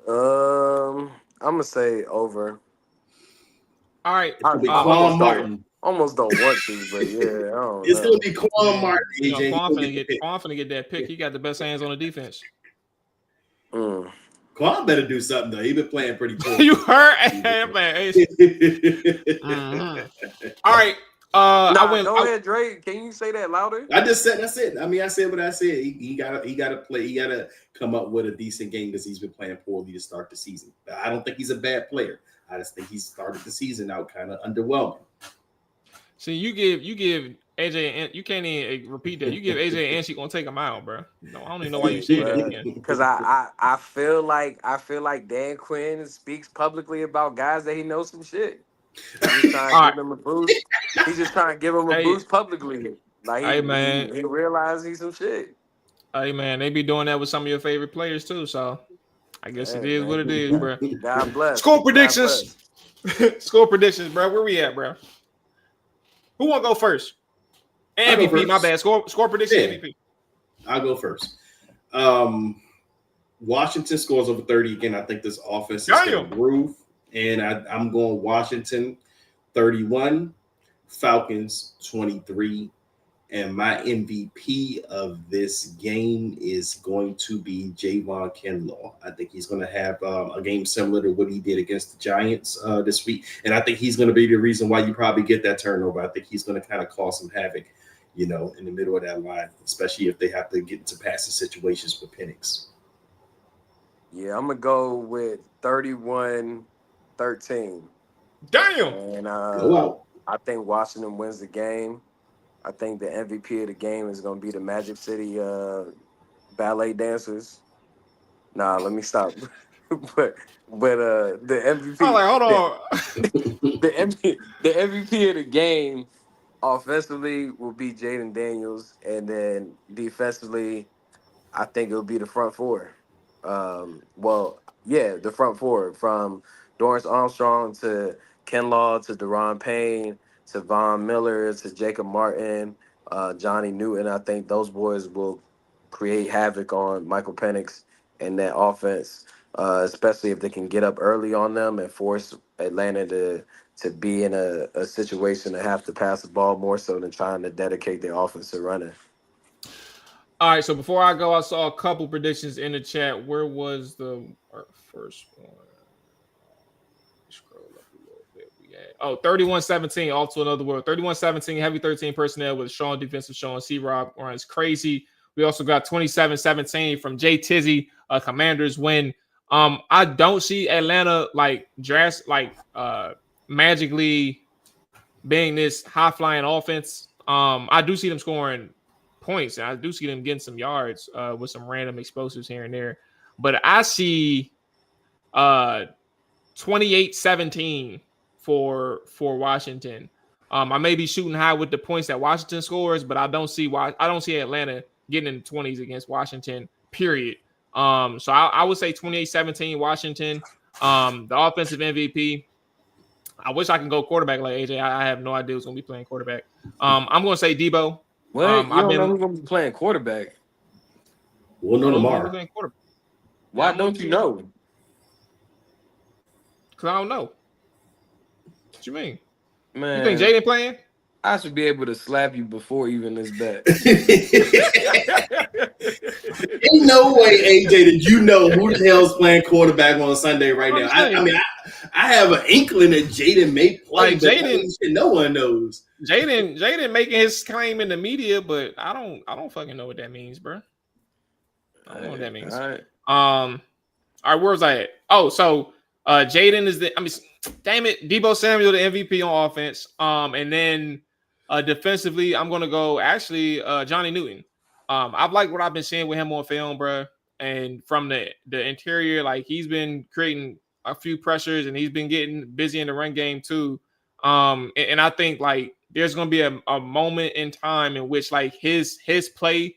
I'm gonna say over. All right. Almost don't want to, but yeah, I don't it's know. gonna be Quan Martin. AJ. Quan finna get that pick. He got the best hands on the defense. Quan better do something though. He been playing pretty cool. You heard? Man. All right. Go ahead, Dre. Can you say that louder? I just said that's it. I mean, I said what I said. He gotta play. He gotta come up with a decent game because he's been playing poorly to start the season. I don't think he's a bad player. I just think he started the season out kind of underwhelming. See, you give AJ and you can't even repeat that. You give AJ and she gonna take him out, bro. No, I don't even know why you say that again. Because I feel like Dan Quinn speaks publicly about guys that he knows some shit. He's trying to give him a boost. He's just trying to give him a boost publicly. Like he realized he's some shit. Hey man, they be doing that with some of your favorite players too. So I guess it is what it is, bro. God bless. Score predictions. Score predictions, bro. Where we at, bro? Who want to go first? MVP, my bad. Score prediction, yeah. MVP. I'll go first. Washington scores over 30 again. I think this offense is going to groove. And I'm going Washington 31, Falcons 23. And my MVP of this game is going to be Javon Kinlaw. I think he's going to have a game similar to what he did against the Giants this week. And I think he's going to be the reason why you probably get that turnover. I think he's going to kind of cause some havoc, in the middle of that line, especially if they have to get into passing situations with Penix. Yeah, I'm going to go with 31-13. Damn. And Go out. I think Washington wins the game. I think the MVP of the game is going to be the Magic City ballet dancers. Nah, let me stop. but the MVP. I'm like, hold on. The MVP of the game offensively will be Jaden Daniels, and then defensively, I think it'll be the front four. The front four from Dorrance Armstrong to Kinlaw to Deron Payne to Von Miller to Jacob Martin, Johnny Newton. I think those boys will create havoc on Michael Penix and that offense, especially if they can get up early on them and force Atlanta to be in a situation to have to pass the ball more so than trying to dedicate their offense to running. All right, so before I go, I saw a couple predictions in the chat. Where was our first one? Scroll up a little bit. We had 31-17, off to another world. 31-17, heavy 13 personnel with strong defensive Sean C-Rob runs crazy. We also got 27-17 from Jay Tizzy. Commanders win. I don't see Atlanta magically being this high-flying offense. I do see them scoring points, and I do see them getting some yards with some random explosives here and there. But I see 28-17 for Washington. I may be shooting high with the points that Washington scores, but I don't see Atlanta getting in the 20s against Washington, period. So I would say 28-17 Washington. The offensive MVP. I wish I can go quarterback like AJ. I have no idea who's going to be playing quarterback. I'm going to say Debo. What? You don't know who's going to be playing quarterback? We'll know tomorrow. Why don't you know? Because I don't know. What you mean? Man, you think Jaden playing? I should be able to slap you before even this bet. Ain't no way, AJ, that you know who the hell's playing quarterback on Sunday right now. I have an inkling that Jaden may play, like but Jaden, no one knows. Jaden making his claim in the media, but I don't fucking know what that means, bro. I don't know what that means. All right. All right, where was I at? Oh, so Jaden is damn it, Debo Samuel the MVP on offense. And then defensively, I'm gonna go Johnny Newton. I've liked what I've been seeing with him on film, bro. And from the interior, like he's been creating a few pressures and he's been getting busy in the run game too. And I think like there's gonna be a moment in time in which like his play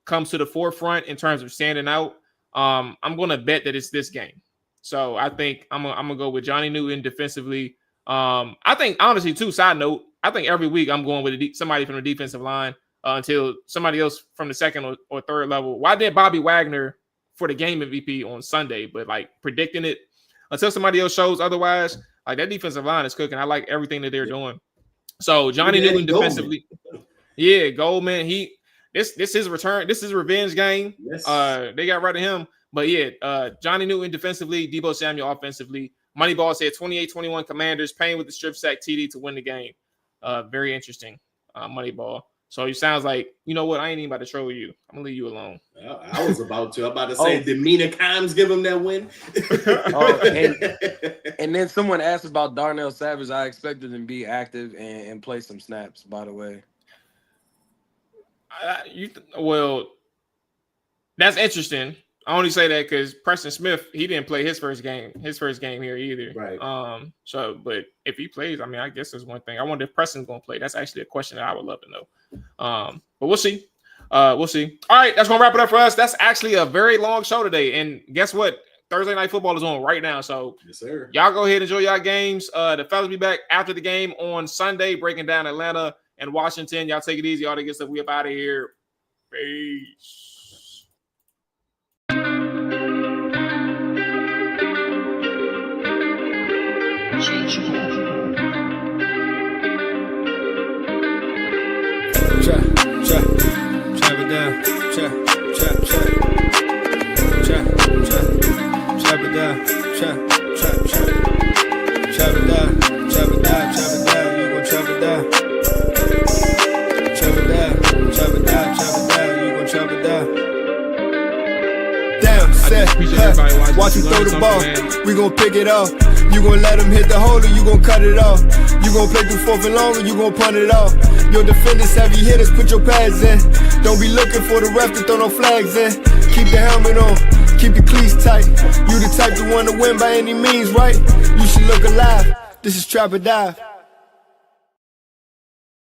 comes to the forefront in terms of standing out. I'm gonna bet that it's this game. So I think I'm gonna go with Johnny Newton defensively. I think honestly too. Side note, I think every week I'm going with somebody from the defensive line until somebody else from the second or third level. Why did Bobby Wagner for the game MVP on Sunday? But like predicting it until somebody else shows otherwise. Like that defensive line is cooking. I like everything that they're doing. So Johnny Newton defensively, Goldman. This his return. This is revenge game. Yes. They got rid of him. But Johnny Newton defensively, Debo Samuel offensively. Moneyball said 28-21 Commanders, Payne with the strip sack TD to win the game. Very interesting, Moneyball. So it sounds like, you know what? I ain't even about to troll you. I'm going to leave you alone. I was about to. I'm about to say, did Mina Kimes give him that win? And then someone asked about Darnell Savage. I expected him to be active and play some snaps, by the way. Well, that's interesting. I only say that because Preston Smith, he didn't play his first game here either. Right. But if he plays, I mean, I guess there's one thing. I wonder if Preston's going to play. That's actually a question that I would love to know. But we'll see. We'll see. All right, that's going to wrap it up for us. That's actually a very long show today. And guess what? Thursday Night Football is on right now. So yes, sir. Y'all go ahead and enjoy y'all games. The fellas be back after the game on Sunday, breaking down Atlanta and Washington. Y'all take it easy. All the good stuff. We up out of here. Peace. Try. trap, trap, trap, trap, trap, trap it down, trap, trap, trap, trap it down, trap it down, trap it down, you gon' trap it down, trap it down, trap it down, trap it down, you gon' trap it down. Damn, set, watch him throw the ball, we gon' pick it off. You gon' let him hit the hole or you gon' cut it off. You gon' play through fourth and long or you gon' punt it off. Your defenders heavy hitters, put your pads in. Don't be looking for the ref to throw no flags in. Keep the helmet on, keep your cleats tight. You the type to want to win by any means, right? You should look alive, this is Trap or Dive.